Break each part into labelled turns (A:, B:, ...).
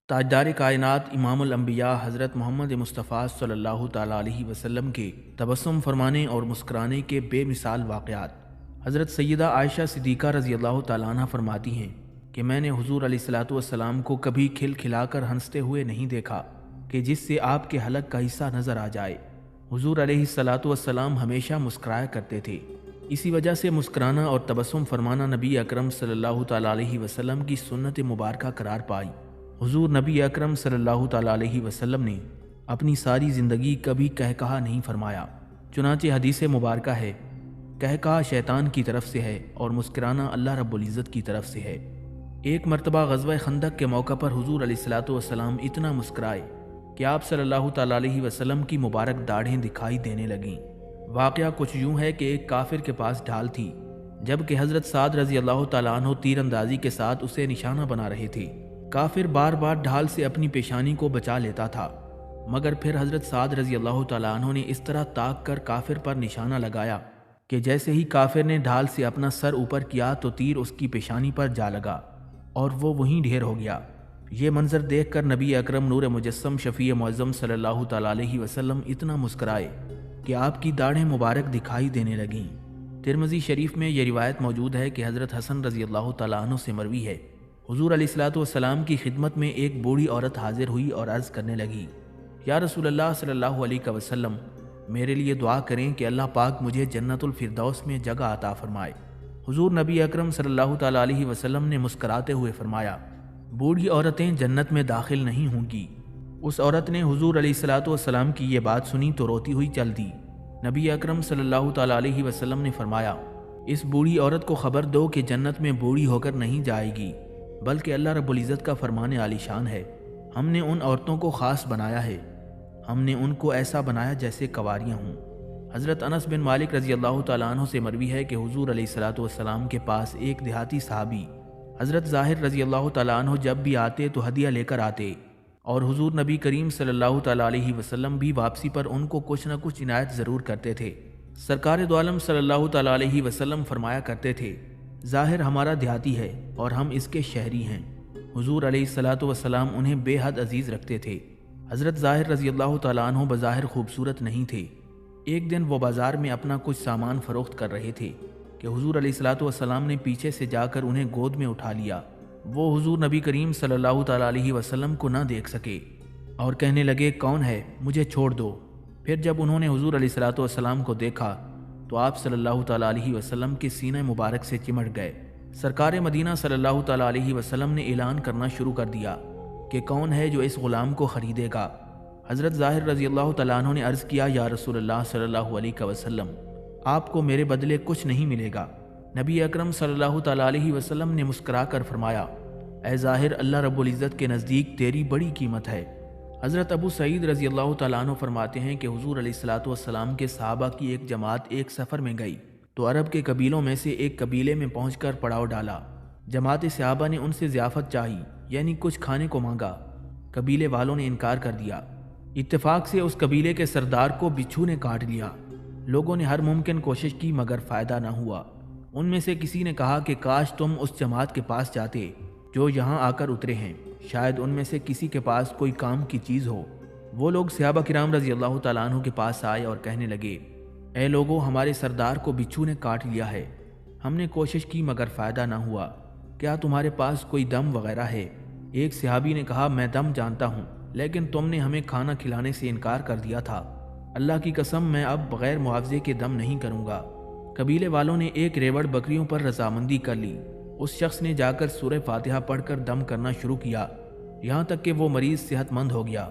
A: تاجدار کائنات امام الانبیاء حضرت محمد مصطفیٰ صلی اللہ تعالیٰ علیہ وسلم کے تبسم فرمانے اور مسکرانے کے بے مثال واقعات۔ حضرت سیدہ عائشہ صدیقہ رضی اللہ تعالیٰ عنہ فرماتی ہیں کہ میں نے حضور علیہ الصلوۃ والسلام کو کبھی کھل کھلا کر ہنستے ہوئے نہیں دیکھا کہ جس سے آپ کے حلق کا حصہ نظر آ جائے۔ حضور علیہ الصلوۃ والسلام ہمیشہ مسکرایا کرتے تھے، اسی وجہ سے مسکرانا اور تبسم فرمانا نبی اکرم صلی اللہ تعالیٰ علیہ وسلم کی سنت مبارکہ قرار پائی۔ حضور نبی اکرم صلی اللہ تعالیٰ علیہ وسلم نے اپنی ساری زندگی کبھی کہا نہیں فرمایا، چنانچہ حدیث مبارکہ ہے، کہا شیطان کی طرف سے ہے اور مسکرانا اللہ رب العزت کی طرف سے ہے۔ ایک مرتبہ غزوہ خندق کے موقع پر حضور علیہ الصلوۃ والسلام اتنا مسکرائے کہ آپ صلی اللہ تعالیٰ علیہ وسلم کی مبارک داڑھیں دکھائی دینے لگیں۔ واقعہ کچھ یوں ہے کہ ایک کافر کے پاس ڈھال تھی، جبکہ حضرت سعد رضی اللہ تعالیٰ عنہ تیر اندازی کے ساتھ اسے نشانہ بنا رہے تھے۔ کافر بار بار ڈھال سے اپنی پیشانی کو بچا لیتا تھا، مگر پھر حضرت سعد رضی اللہ تعالیٰ عنہ نے اس طرح تاک کر کافر پر نشانہ لگایا کہ جیسے ہی کافر نے ڈھال سے اپنا سر اوپر کیا تو تیر اس کی پیشانی پر جا لگا اور وہ وہیں ڈھیر ہو گیا۔ یہ منظر دیکھ کر نبی اکرم نور مجسم شفیع معظم صلی اللہ تعالیٰ علیہ وسلم اتنا مسکرائے کہ آپ کی داڑھیں مبارک دکھائی دینے لگیں۔ ترمذی شریف میں یہ روایت موجود ہے کہ حضرت حسن رضی اللہ تعالیٰ عنہ سے مروی ہے، حضور علیہ الصلوۃ والسلام کی خدمت میں ایک بوڑھی عورت حاضر ہوئی اور عرض کرنے لگی، یا رسول اللہ صلی اللہ علیہ وسلم، میرے لیے دعا کریں کہ اللہ پاک مجھے جنت الفردوس میں جگہ عطا فرمائے۔ حضور نبی اکرم صلی اللہ تعالیٰ علیہ وسلم نے مسکراتے ہوئے فرمایا، بوڑھی عورتیں جنت میں داخل نہیں ہوں گی۔ اس عورت نے حضور علیہ الصلوۃ والسلام کی یہ بات سنی تو روتی ہوئی چل دی۔ نبی اکرم صلی اللہ تعالیٰ علیہ وسلم نے فرمایا، اس بوڑھی عورت کو خبر دو کہ جنت میں بوڑھی ہو کر نہیں جائے گی، بلکہ اللہ رب العزت کا فرمان عالی شان ہے، ہم نے ان عورتوں کو خاص بنایا ہے، ہم نے ان کو ایسا بنایا جیسے کنواریاں ہوں۔ حضرت انس بن مالک رضی اللہ تعالیٰ عنہ سے مروی ہے کہ حضور علیہ الصلوۃ والسلام کے پاس ایک دیہاتی صحابی حضرت ظاہر رضی اللہ تعالیٰ عنہ جب بھی آتے تو ہدیہ لے کر آتے، اور حضور نبی کریم صلی اللہ تعالیٰ علیہ وسلم بھی واپسی پر ان کو کچھ نہ کچھ عنایت ضرور کرتے تھے۔ سرکار دو عالم صلی اللہ تعالیٰ علیہ وسلم فرمایا کرتے تھے، ظاہر ہمارا دیہاتی ہے اور ہم اس کے شہری ہیں۔ حضور علیہ الصلوۃ والسلام انہیں بے حد عزیز رکھتے تھے۔ حضرت ظاہر رضی اللہ تعالیٰ عنہ بظاہر خوبصورت نہیں تھے۔ ایک دن وہ بازار میں اپنا کچھ سامان فروخت کر رہے تھے کہ حضور علیہ الصلوۃ والسلام نے پیچھے سے جا کر انہیں گود میں اٹھا لیا۔ وہ حضور نبی کریم صلی اللہ تعالیٰ علیہ وسلم کو نہ دیکھ سکے اور کہنے لگے، کون ہے، مجھے چھوڑ دو۔ پھر جب انہوں نے حضور علیہ الصلوۃ والسلام کو دیکھا تو آپ صلی اللہ تعالیٰ علیہ وسلم کے سینہ مبارک سے چمٹ گئے۔ سرکار مدینہ صلی اللہ تعالیٰ علیہ وسلم نے اعلان کرنا شروع کر دیا کہ کون ہے جو اس غلام کو خریدے گا۔ حضرت ظاہر رضی اللہ تعالیٰ عنہ نے عرض کیا، یا رسول اللہ صلی اللہ علیہ وسلم، آپ کو میرے بدلے کچھ نہیں ملے گا۔ نبی اکرم صلی اللہ تعالیٰ علیہ وسلم نے مسکرا کر فرمایا، اے ظاہر، اللہ رب العزت کے نزدیک تیری بڑی قیمت ہے۔ حضرت ابو سعید رضی اللہ تعالیٰ عنہ فرماتے ہیں کہ حضور علیہ الصلوۃ والسلام کے صحابہ کی ایک جماعت ایک سفر میں گئی تو عرب کے قبیلوں میں سے ایک قبیلے میں پہنچ کر پڑاؤ ڈالا۔ جماعت صحابہ نے ان سے ضیافت چاہی، یعنی کچھ کھانے کو مانگا۔ قبیلے والوں نے انکار کر دیا۔ اتفاق سے اس قبیلے کے سردار کو بچھو نے کاٹ لیا۔ لوگوں نے ہر ممکن کوشش کی مگر فائدہ نہ ہوا۔ ان میں سے کسی نے کہا کہ کاش تم اس جماعت کے پاس جاتے جو یہاں آ کر اترے ہیں، شاید ان میں سے کسی کے پاس کوئی کام کی چیز ہو۔ وہ لوگ صحابہ کرام رضی اللہ تعالیٰ عنہ کے پاس آئے اور کہنے لگے، اے لوگو، ہمارے سردار کو بچھو نے کاٹ لیا ہے، ہم نے کوشش کی مگر فائدہ نہ ہوا، کیا تمہارے پاس کوئی دم وغیرہ ہے؟ ایک صحابی نے کہا، میں دم جانتا ہوں، لیکن تم نے ہمیں کھانا کھلانے سے انکار کر دیا تھا، اللہ کی قسم میں اب بغیر معاوضے کے دم نہیں کروں گا۔ قبیلے والوں نے ایک ریوڑ بکریوں پر رضامندی کر لی۔ اس شخص نے جا کر سورہ فاتحہ پڑھ کر دم کرنا شروع کیا، یہاں تک کہ وہ مریض صحت مند ہو گیا۔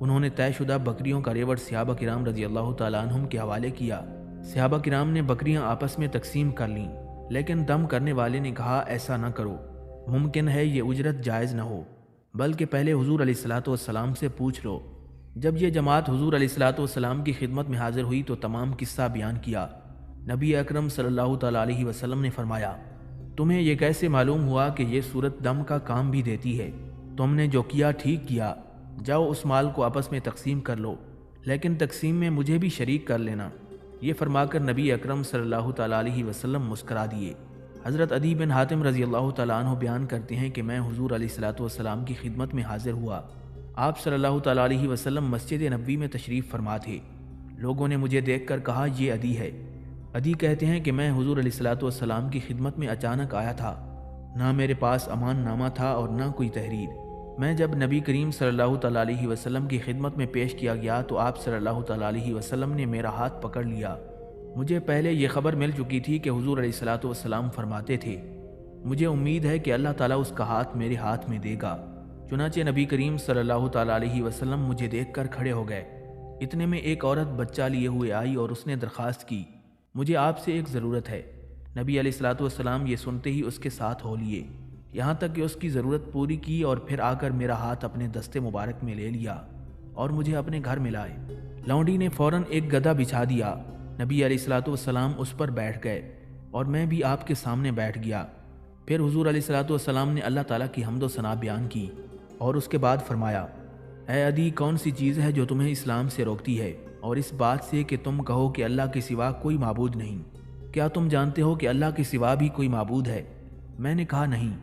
A: انہوں نے طے شدہ بکریوں کا ریوڑ صحابہ کرام رضی اللہ تعالیٰ عنہم کے حوالے کیا۔ صحابہ کرام نے بکریاں آپس میں تقسیم کر لیں، لیکن دم کرنے والے نے کہا، ایسا نہ کرو، ممکن ہے یہ اجرت جائز نہ ہو، بلکہ پہلے حضور علیہ الصلوۃ والسلام سے پوچھ لو۔ جب یہ جماعت حضور علیہ الصلوۃ والسلام کی خدمت میں حاضر ہوئی تو تمام قصہ بیان کیا۔ نبی اکرم صلی اللہ تعالیٰ علیہ وسلم نے فرمایا، تمہیں یہ کیسے معلوم ہوا کہ یہ صورت دم کا کام بھی دیتی ہے؟ تم نے جو کیا ٹھیک کیا، جاؤ اس مال کو آپس میں تقسیم کر لو، لیکن تقسیم میں مجھے بھی شریک کر لینا۔ یہ فرما کر نبی اکرم صلی اللہ تعالیٰ علیہ وسلم مسکرا دیے۔ حضرت عدی بن حاتم رضی اللہ تعالیٰ عنہ بیان کرتے ہیں کہ میں حضور علیہ الصلوۃ والسلام کی خدمت میں حاضر ہوا۔ آپ صلی اللہ تعالیٰ علیہ وسلم مسجد نبوی میں تشریف فرما تھے۔ لوگوں نے مجھے دیکھ کر کہا یہ عدی ہے۔ عدی کہتے ہیں کہ میں حضور علیہ الصلوۃ والسلام کی خدمت میں اچانک آیا تھا، نہ میرے پاس امان نامہ تھا اور نہ کوئی تحریر۔ میں جب نبی کریم صلی اللہ تعالیٰ علیہ وسلم کی خدمت میں پیش کیا گیا تو آپ صلی اللہ تعالیٰ علیہ وسلم نے میرا ہاتھ پکڑ لیا۔ مجھے پہلے یہ خبر مل چکی تھی کہ حضور علیہ الصلوۃ والسلام فرماتے تھے، مجھے امید ہے کہ اللہ تعالیٰ اس کا ہاتھ میرے ہاتھ میں دے گا۔ چنانچہ نبی کریم صلی اللہ تعالیٰ علیہ وسلم مجھے دیکھ کر کھڑے ہو گئے۔ اتنے میں ایک عورت بچہ لیے ہوئے آئی اور اس نے درخواست کی، مجھے آپ سے ایک ضرورت ہے۔ نبی علیہ الصلوۃ والسلام یہ سنتے ہی اس کے ساتھ ہو لیے، یہاں تک کہ اس کی ضرورت پوری کی اور پھر آ کر میرا ہاتھ اپنے دستے مبارک میں لے لیا اور مجھے اپنے گھر میں لائے۔ لونڈی نے فوراً ایک گدا بچھا دیا۔ نبی علیہ الصلوۃ والسلام اس پر بیٹھ گئے اور میں بھی آپ کے سامنے بیٹھ گیا۔ پھر حضور علیہ الصلوۃ والسلام نے اللہ تعالیٰ کی حمد و ثنا بیان کی اور اس کے بعد فرمایا، اے عدی، کون سی چیز ہے جو تمہیں اسلام سے روکتی ہے اور اس بات سے کہ تم کہو کہ اللہ کے سوا کوئی معبود نہیں؟ کیا تم جانتے ہو کہ اللہ کے سوا بھی کوئی معبود ہے؟ میں نے کہا نہیں۔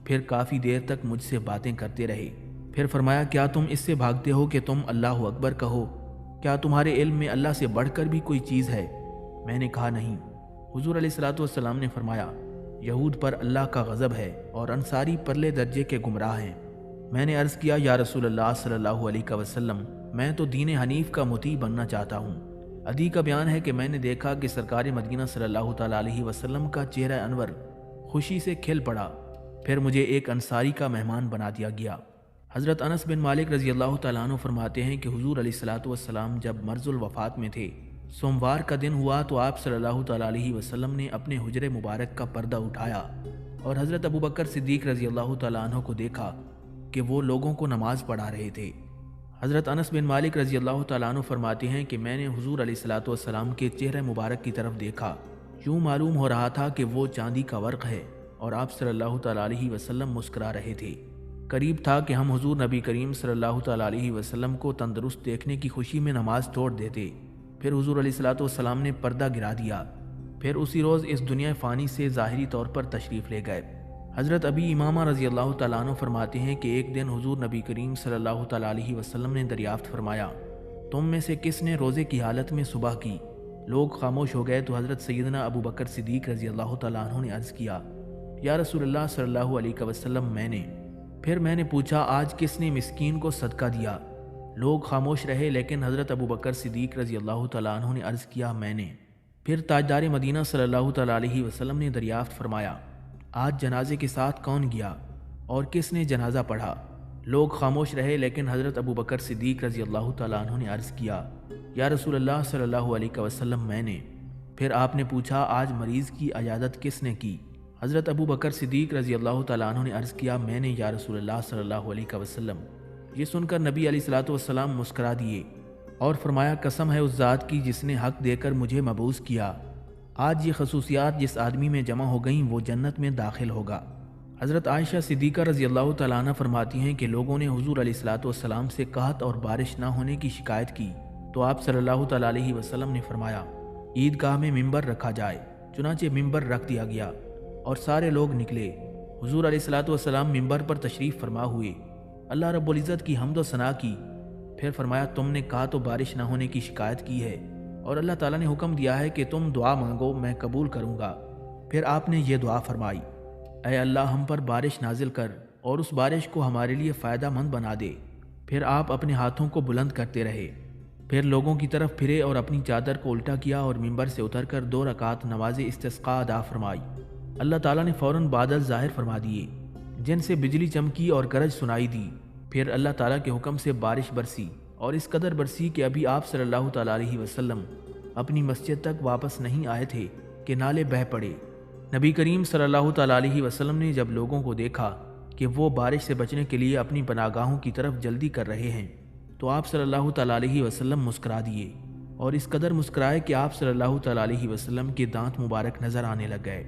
A: پھر کافی دیر تک مجھ سے باتیں کرتے رہے۔ پھر فرمایا، کیا تم اس سے بھاگتے ہو کہ تم اللہ اکبر کہو؟ کیا تمہارے علم میں اللہ سے بڑھ کر بھی کوئی چیز ہے؟ میں نے کہا نہیں۔ حضور علیہ الصلوۃ والسلام نے فرمایا، یہود پر اللہ کا غضب ہے اور انصاری پرلے درجے کے گمراہ ہیں۔ میں نے عرض کیا، یا رسول اللہ صلی اللہ علیہ وسلم، میں تو دین حنیف کا مطیع بننا چاہتا ہوں۔ عدی کا بیان ہے کہ میں نے دیکھا کہ سرکار مدینہ صلی اللہ تعالیٰ علیہ وسلم کا چہرہ انور خوشی سے کھل پڑا۔ پھر مجھے ایک انصاری کا مہمان بنا دیا گیا۔ حضرت انس بن مالک رضی اللہ تعالیٰ عنہ فرماتے ہیں کہ حضور علیہ الصلوۃ والسلام جب مرض الوفات میں تھے، سوموار کا دن ہوا تو آپ صلی اللہ تعالیٰ علیہ وسلم نے اپنے حجرے مبارک کا پردہ اٹھایا اور حضرت ابوبکر صدیق رضی اللہ تعالیٰ عنہ کو دیکھا کہ وہ لوگوں کو نماز پڑھا رہے تھے۔ حضرت انس بن مالک رضی اللہ تعالیٰ عنہ فرماتے ہیں کہ میں نے حضور علیہ الصلوۃ والسلام کے چہرہ مبارک کی طرف دیکھا، یوں معلوم ہو رہا تھا کہ وہ چاندی کا ورق ہے اور آپ صلی اللہ تعالیٰ علیہ وسلم مسکرا رہے تھے۔ قریب تھا کہ ہم حضور نبی کریم صلی اللہ تعالیٰ علیہ وسلم کو تندرست دیکھنے کی خوشی میں نماز توڑ دیتے۔ پھر حضور علیہ الصلوۃ والسلام نے پردہ گرا دیا۔ پھر اسی روز اس دنیا فانی سے ظاہری طور پر تشریف لے گئے۔ حضرت ابی امامہ رضی اللہ تعالیٰ عنہ فرماتے ہیں کہ ایک دن حضور نبی کریم صلی اللہ تعالیٰ علیہ وسلم نے دریافت فرمایا، تم میں سے کس نے روزے کی حالت میں صبح کی؟ لوگ خاموش ہو گئے تو حضرت سیدنا ابوبکر صدیق رضی اللہ تعالیٰ عنہ نے عرض کیا، یا رسول اللہ صلی اللہ علیہ وسلم، میں نے۔ پھر میں نے پوچھا، آج کس نے مسکین کو صدقہ دیا؟ لوگ خاموش رہے، لیکن حضرت ابوبکر صدیق رضی اللہ تعالیٰ عنہ نے عرض کیا، میں نے۔ پھر تاجدار مدینہ صلی اللہ تعالیٰ علیہ وسلم نے دریافت فرمایا، آج جنازے کے ساتھ کون گیا اور کس نے جنازہ پڑھا؟ لوگ خاموش رہے، لیکن حضرت ابوبکر صدیق رضی اللہ تعالیٰ عنہ نے عرض کیا، یا رسول اللہ صلی اللہ علیہ وسلم، میں نے۔ پھر آپ نے پوچھا، آج مریض کی عیادت کس نے کی؟ حضرت ابوبکر صدیق رضی اللہ تعالیٰ عنہ نے عرض کیا، میں نے، یا رسول اللہ صلی اللہ علیہ وسلم۔ یہ سن کر نبی علیہ الصلوۃ والسلام مسکرا دیے اور فرمایا، قسم ہے اس ذات کی جس نے حق دے کر مجھے مبعوث کیا، آج یہ خصوصیات جس آدمی میں جمع ہو گئیں وہ جنت میں داخل ہوگا۔ حضرت عائشہ صدیقہ رضی اللہ تعالیٰ عنہ فرماتی ہیں کہ لوگوں نے حضور علیہ الصلوۃ والسلام سے قحط اور بارش نہ ہونے کی شکایت کی تو آپ صلی اللہ تعالیٰ علیہ وسلم نے فرمایا، عیدگاہ میں ممبر رکھا جائے۔ چنانچہ ممبر رکھ دیا گیا اور سارے لوگ نکلے۔ حضور علیہ الصلوۃ والسلام ممبر پر تشریف فرما ہوئے، اللہ رب العزت کی حمد و ثنا کی۔ پھر فرمایا، تم نے کہا تو بارش نہ ہونے کی شکایت کی ہے اور اللہ تعالیٰ نے حکم دیا ہے کہ تم دعا مانگو، میں قبول کروں گا۔ پھر آپ نے یہ دعا فرمائی، اے اللہ، ہم پر بارش نازل کر اور اس بارش کو ہمارے لیے فائدہ مند بنا دے۔ پھر آپ اپنے ہاتھوں کو بلند کرتے رہے، پھر لوگوں کی طرف پھرے اور اپنی چادر کو الٹا کیا اور ممبر سے اتر کر 2 رکعت نماز استسقاء ادا فرمائی۔ اللہ تعالیٰ نے فوراً بادل ظاہر فرما دیے جن سے بجلی چمکی اور گرج سنائی دی۔ پھر اللہ تعالیٰ کے حکم سے بارش برسی اور اس قدر برسی کہ ابھی آپ صلی اللہ تعالیٰ علیہ وسلم اپنی مسجد تک واپس نہیں آئے تھے کہ نالے بہہ پڑے۔ نبی کریم صلی اللہ تعالیٰ علیہ وسلم نے جب لوگوں کو دیکھا کہ وہ بارش سے بچنے کے لیے اپنی پناہگاہوں کی طرف جلدی کر رہے ہیں تو آپ صلی اللہ تعالیٰ علیہ وسلم مسکرا دیے اور اس قدر مسکرائے کہ آپ صلی اللہ تعالیٰ علیہ وسلم کے دانت مبارک نظر آنے لگ گئے۔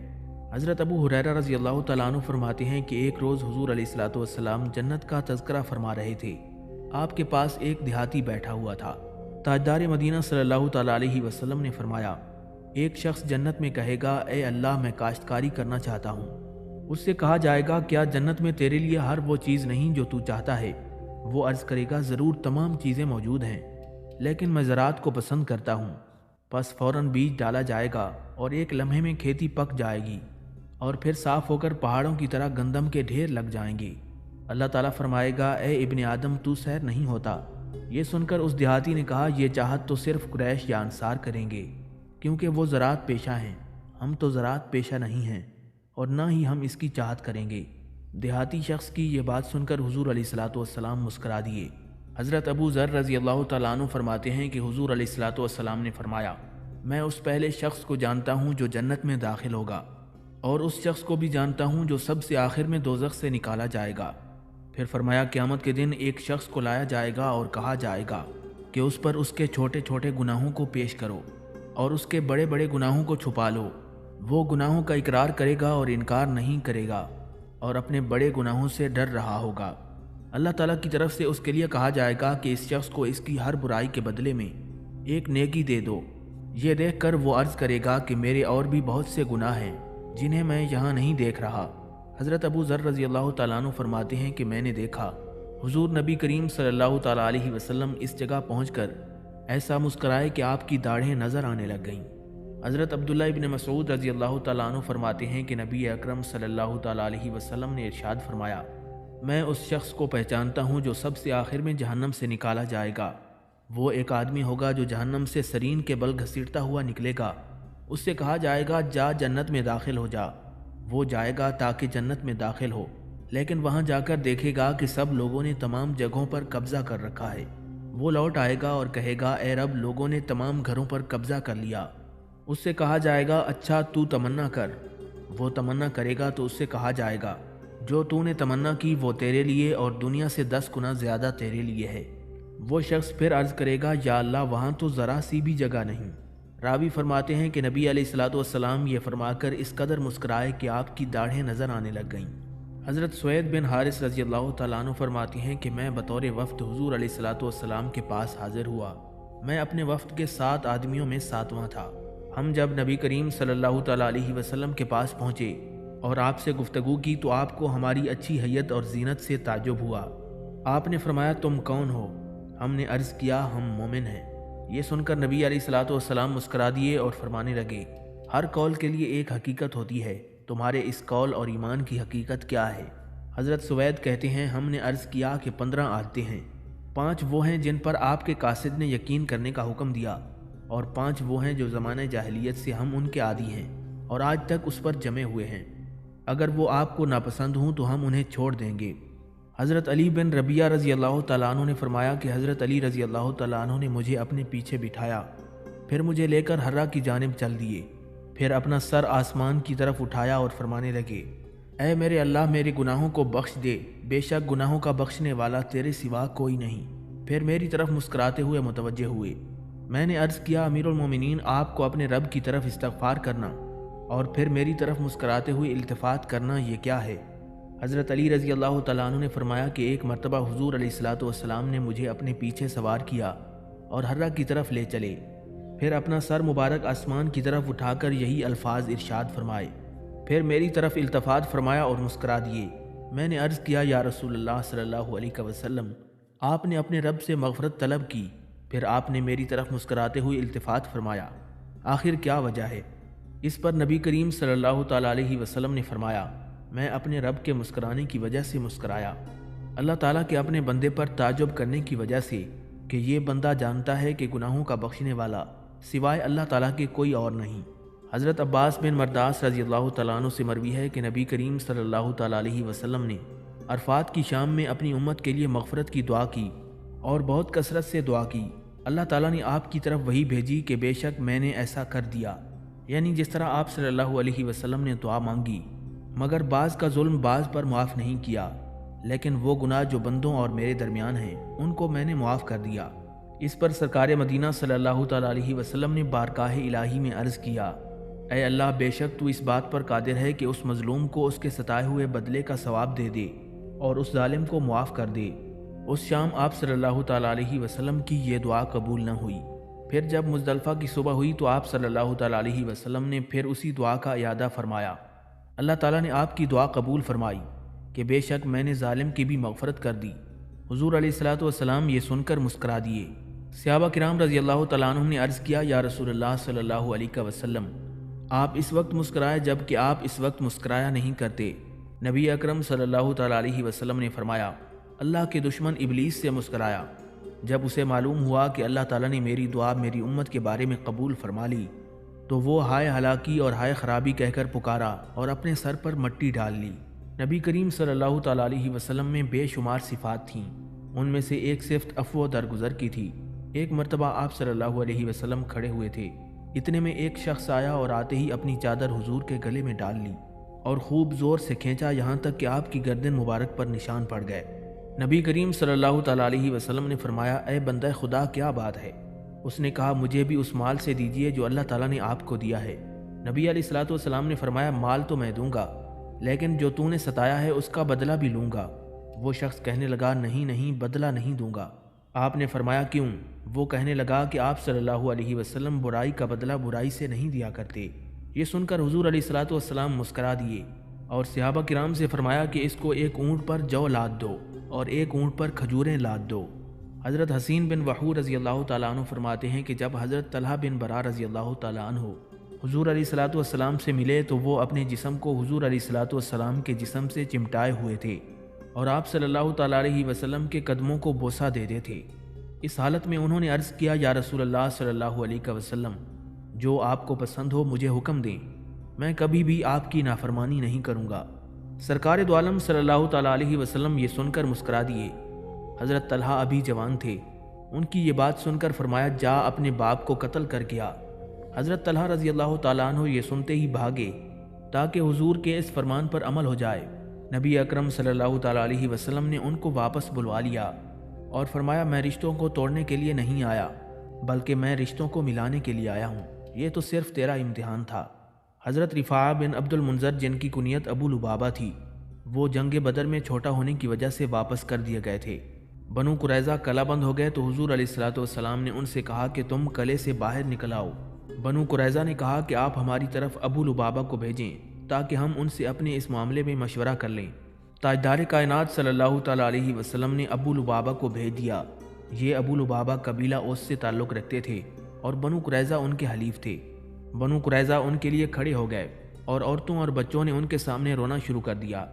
A: حضرت ابو ہریرہ رضی اللہ تعالیٰ عنہ فرماتے ہیں کہ ایک روز حضور علیہ الصلوۃ والسلام جنت کا تذکرہ فرما رہے تھے۔ آپ کے پاس ایک دیہاتی بیٹھا ہوا تھا۔ تاجدار مدینہ صلی اللہ تعالیٰ علیہ وسلم نے فرمایا، ایک شخص جنت میں کہے گا اے اللہ میں کاشتکاری کرنا چاہتا ہوں۔ اس سے کہا جائے گا کیا جنت میں تیرے لیے ہر وہ چیز نہیں جو تو چاہتا ہے؟ وہ عرض کرے گا ضرور تمام چیزیں موجود ہیں، لیکن میں زراعت کو پسند کرتا ہوں۔ پس فوراً بیج ڈالا جائے گا اور ایک لمحے میں کھیتی پک جائے گی اور پھر صاف ہو کر پہاڑوں کی طرح گندم کے ڈھیر لگ جائیں گے۔ اللہ تعالیٰ فرمائے گا اے ابن آدم تو سیر نہیں ہوتا؟ یہ سن کر اس دیہاتی نے کہا یہ چاہت تو صرف قریش یا انصار کریں گے، کیونکہ وہ زراعت پیشہ ہیں، ہم تو زراعت پیشہ نہیں ہیں اور نہ ہی ہم اس کی چاہت کریں گے۔ دیہاتی شخص کی یہ بات سن کر حضور علیہ الصلوۃ والسلام مسکرا دیے۔ حضرت ابو ذر رضی اللہ تعالیٰ عنہ فرماتے ہیں کہ حضور علیہ الصلوۃ والسلام نے فرمایا میں اس پہلے شخص کو جانتا ہوں جو جنت میں داخل ہوگا، اور اس شخص کو بھی جانتا ہوں جو سب سے آخر میں دوزخ سے نکالا جائے گا۔ پھر فرمایا قیامت کے دن ایک شخص کو لایا جائے گا اور کہا جائے گا کہ اس پر اس کے چھوٹے چھوٹے گناہوں کو پیش کرو اور اس کے بڑے بڑے گناہوں کو چھپا لو۔ وہ گناہوں کا اقرار کرے گا اور انکار نہیں کرے گا اور اپنے بڑے گناہوں سے ڈر رہا ہوگا۔ اللہ تعالیٰ کی طرف سے اس کے لیے کہا جائے گا کہ اس شخص کو اس کی ہر برائی کے بدلے میں ایک نیکی دے دو۔ یہ دیکھ کر وہ عرض کرے گا کہ میرے اور بھی بہت سے گناہ ہیں جنہیں میں یہاں نہیں دیکھ رہا۔ حضرت ابو ذر رضی اللہ تعالیٰ عنہ فرماتے ہیں کہ میں نے دیکھا حضور نبی کریم صلی اللہ تعالیٰ علیہ وسلم اس جگہ پہنچ کر ایسا مسکرائے کہ آپ کی داڑھیں نظر آنے لگ گئیں۔ حضرت عبداللہ ابن مسعود رضی اللہ تعالیٰ عنہ فرماتے ہیں کہ نبی اکرم صلی اللہ تعالیٰ علیہ وسلم نے ارشاد فرمایا میں اس شخص کو پہچانتا ہوں جو سب سے آخر میں جہنم سے نکالا جائے گا۔ وہ ایک آدمی ہوگا جو جہنم سے سرین کے بل گھسیٹتا ہوا نکلے گا۔ اس سے کہا جائے گا جا جنت میں داخل ہو جا۔ وہ جائے گا تاکہ جنت میں داخل ہو، لیکن وہاں جا کر دیکھے گا کہ سب لوگوں نے تمام جگہوں پر قبضہ کر رکھا ہے۔ وہ لوٹ آئے گا اور کہے گا اے رب لوگوں نے تمام گھروں پر قبضہ کر لیا۔ اس سے کہا جائے گا اچھا تو تمنا کر۔ وہ تمنا کرے گا تو اس سے کہا جائے گا جو تو نے تمنا کی وہ تیرے لیے اور دنیا سے 10 گنا زیادہ تیرے لیے ہے۔ وہ شخص پھر عرض کرے گا یا اللہ وہاں تو ذرا سی بھی جگہ نہیں۔ راوی فرماتے ہیں کہ نبی علیہ الصلوۃ والسلام یہ فرما کر اس قدر مسکرائے کہ آپ کی داڑھیں نظر آنے لگ گئیں۔ حضرت سوید بن حارث رضی اللہ تعالیٰ عنہ فرماتے ہیں کہ میں بطور وفد حضور علیہ الصلوۃ والسلام کے پاس حاضر ہوا۔ میں اپنے وفد کے 7 آدمیوں میں 7واں تھا۔ ہم جب نبی کریم صلی اللہ تعالیٰ علیہ وسلم کے پاس پہنچے اور آپ سے گفتگو کی تو آپ کو ہماری اچھی حیت اور زینت سے تعجب ہوا۔ آپ نے فرمایا تم کون ہو؟ ہم نے عرض کیا ہم مومن ہیں۔ یہ سن کر نبی علیہ الصلوۃ والسلام مسکرا دیے اور فرمانے لگے ہر قول کے لیے ایک حقیقت ہوتی ہے، تمہارے اس قول اور ایمان کی حقیقت کیا ہے؟ حضرت سوید کہتے ہیں ہم نے عرض کیا کہ 15 عادتیں ہیں، 5 وہ ہیں جن پر آپ کے قاصد نے یقین کرنے کا حکم دیا اور 5 وہ ہیں جو زمانہ جاہلیت سے ہم ان کے عادی ہیں اور آج تک اس پر جمے ہوئے ہیں۔ اگر وہ آپ کو ناپسند ہوں تو ہم انہیں چھوڑ دیں گے۔ حضرت علی بن ربیعہ رضی اللہ تعالیٰ عنہ نے فرمایا کہ حضرت علی رضی اللہ تعالیٰ عنہ نے مجھے اپنے پیچھے بٹھایا، پھر مجھے لے کر حرہ کی جانب چل دیے، پھر اپنا سر آسمان کی طرف اٹھایا اور فرمانے لگے اے میرے اللہ میرے گناہوں کو بخش دے، بے شک گناہوں کا بخشنے والا تیرے سوا کوئی نہیں۔ پھر میری طرف مسکراتے ہوئے متوجہ ہوئے۔ میں نے عرض کیا امیر المومنین آپ کو اپنے رب کی طرف استغفار کرنا اور پھر میری طرف مسکراتے ہوئے التفات کرنا یہ کیا ہے؟ حضرت علی رضی اللہ تعالیٰ عنہ نے فرمایا کہ ایک مرتبہ حضور علیہ الصلوۃ والسلام نے مجھے اپنے پیچھے سوار کیا اور حرہ کی طرف لے چلے، پھر اپنا سر مبارک آسمان کی طرف اٹھا کر یہی الفاظ ارشاد فرمائے، پھر میری طرف التفات فرمایا اور مسکرا دیے۔ میں نے عرض کیا یا رسول اللہ صلی اللہ علیہ وسلم آپ نے اپنے رب سے مغفرت طلب کی، پھر آپ نے میری طرف مسکراتے ہوئے التفات فرمایا، آخر کیا وجہ ہے؟ اس پر نبی کریم صلی اللہ تعالیٰ علیہ وسلم نے فرمایا میں اپنے رب کے مسکرانے کی وجہ سے مسکرایا، اللہ تعالیٰ کے اپنے بندے پر تعجب کرنے کی وجہ سے کہ یہ بندہ جانتا ہے کہ گناہوں کا بخشنے والا سوائے اللہ تعالیٰ کے کوئی اور نہیں۔ حضرت عباس بن مرداس رضی اللہ تعالیٰ عنہ سے مروی ہے کہ نبی کریم صلی اللہ تعالیٰ علیہ وسلم نے عرفات کی شام میں اپنی امت کے لیے مغفرت کی دعا کی اور بہت کثرت سے دعا کی۔ اللہ تعالیٰ نے آپ کی طرف وحی بھیجی کہ بے شک میں نے ایسا کر دیا، یعنی جس طرح آپ صلی اللہ علیہ وسلم نے دعا مانگی، مگر بعض کا ظلم بعض پر معاف نہیں کیا، لیکن وہ گناہ جو بندوں اور میرے درمیان ہیں ان کو میں نے معاف کر دیا۔ اس پر سرکار مدینہ صلی اللہ تعالیٰ علیہ وسلم نے بارگاہ الہی میں عرض کیا اے اللہ بے شک تو اس بات پر قادر ہے کہ اس مظلوم کو اس کے ستائے ہوئے بدلے کا ثواب دے دے اور اس ظالم کو معاف کر دے۔ اس شام آپ صلی اللہ تعالیٰ علیہ وسلم کی یہ دعا قبول نہ ہوئی۔ پھر جب مزدلفہ کی صبح ہوئی تو آپ صلی اللہ تعالیٰ علیہ وسلم نے پھر اسی دعا کا اعادہ فرمایا۔ اللہ تعالیٰ نے آپ کی دعا قبول فرمائی کہ بے شک میں نے ظالم کی بھی مغفرت کر دی۔ حضور علیہ الصلوۃ والسلام یہ سن کر مسکرا دیے۔ صحابہ کرام رضی اللہ تعالیٰ عنہم نے عرض کیا، یا رسول اللہ صلی اللہ علیہ وسلم، آپ اس وقت مسکرائے جب کہ آپ اس وقت مسکرایا نہیں کرتے۔ نبی اکرم صلی اللہ تعالیٰ علیہ وسلم نے فرمایا، اللہ کے دشمن ابلیس سے مسکرایا۔ جب اسے معلوم ہوا کہ اللہ تعالیٰ نے میری دعا میری امت کے بارے میں قبول فرما لی تو وہ ہائے ہلاکی اور ہائے خرابی کہہ کر پکارا اور اپنے سر پر مٹی ڈال لی۔ نبی کریم صلی اللہ تعالیٰ علیہ وسلم میں بے شمار صفات تھیں، ان میں سے ایک صفت عفو و درگزر کی تھی۔ ایک مرتبہ آپ صلی اللہ علیہ وسلم کھڑے ہوئے تھے، اتنے میں ایک شخص آیا اور آتے ہی اپنی چادر حضور کے گلے میں ڈال لی اور خوب زور سے کھینچا، یہاں تک کہ آپ کی گردن مبارک پر نشان پڑ گئے۔ نبی کریم صلی اللہ تعالیٰ علیہ وسلم نے فرمایا، اے بندہ خدا کیا بات ہے؟ اس نے کہا، مجھے بھی اس مال سے دیجیے جو اللہ تعالیٰ نے آپ کو دیا ہے۔ نبی علیہ الصلوۃ والسلام نے فرمایا، مال تو میں دوں گا، لیکن جو تو نے ستایا ہے اس کا بدلہ بھی لوں گا۔ وہ شخص کہنے لگا، نہیں نہیں، بدلہ نہیں دوں گا۔ آپ نے فرمایا، کیوں؟ وہ کہنے لگا کہ آپ صلی اللہ علیہ وسلم برائی کا بدلہ برائی سے نہیں دیا کرتے۔ یہ سن کر حضور علیہ الصلوۃ والسلام مسکرا دیے اور صحابہ کرام سے فرمایا کہ اس کو ایک اونٹ پر جو لاد دو اور ایک اونٹ پر کھجوریں لاد دو۔ حضرت حسین بن وحور رضی اللہ تعالیٰ عنہ فرماتے ہیں کہ جب حضرت طلحہ بن برا رضی اللہ تعالیٰ عنہ حضور علیہ الصلوۃ والسلام سے ملے تو وہ اپنے جسم کو حضور علیہ الصلوۃ والسلام کے جسم سے چمٹائے ہوئے تھے اور آپ صلی اللہ تعالیٰ علیہ وسلم کے قدموں کو بوسہ دیتے تھے۔ اس حالت میں انہوں نے عرض کیا، یا رسول اللہ صلی اللہ علیہ وسلم، جو آپ کو پسند ہو مجھے حکم دیں، میں کبھی بھی آپ کی نافرمانی نہیں کروں گا۔ سرکار دو عالم صلی اللہ تعالیٰ علیہ وسلم یہ سن کر مسکرا دیے۔ حضرت طلحہ ابھی جوان تھے، ان کی یہ بات سن کر فرمایا، جا اپنے باپ کو قتل کر گیا۔ حضرت طلحہ رضی اللہ تعالیٰ عنہ یہ سنتے ہی بھاگے تاکہ حضور کے اس فرمان پر عمل ہو جائے۔ نبی اکرم صلی اللہ تعالیٰ علیہ وسلم نے ان کو واپس بلوا لیا اور فرمایا، میں رشتوں کو توڑنے کے لیے نہیں آیا بلکہ میں رشتوں کو ملانے کے لیے آیا ہوں، یہ تو صرف تیرا امتحان تھا۔ حضرت رفاعہ بن عبد المنذر، جن کی کنیت ابو لبابہ تھی، وہ جنگ بدر میں چھوٹا ہونے کی وجہ سے واپس کر دیے گئے تھے۔ بنو قریظہ قلعہ بند ہو گئے تو حضور علیہ الصلوۃ والسلام نے ان سے کہا کہ تم قلعے سے باہر نکل آؤ۔ بنو قریظہ نے کہا کہ آپ ہماری طرف ابو لبابہ کو بھیجیں تاکہ ہم ان سے اپنے اس معاملے میں مشورہ کر لیں۔ تاجدار کائنات صلی اللہ تعالیٰ علیہ وسلم نے ابو لبابہ کو بھیج دیا۔ یہ ابو لبابہ قبیلہ اوس سے تعلق رکھتے تھے اور بنو قریظہ ان کے حلیف تھے۔ بنو قریظہ ان کے لیے کھڑے ہو گئے اور عورتوں اور بچوں نے ان کے سامنے رونا شروع کر دیا۔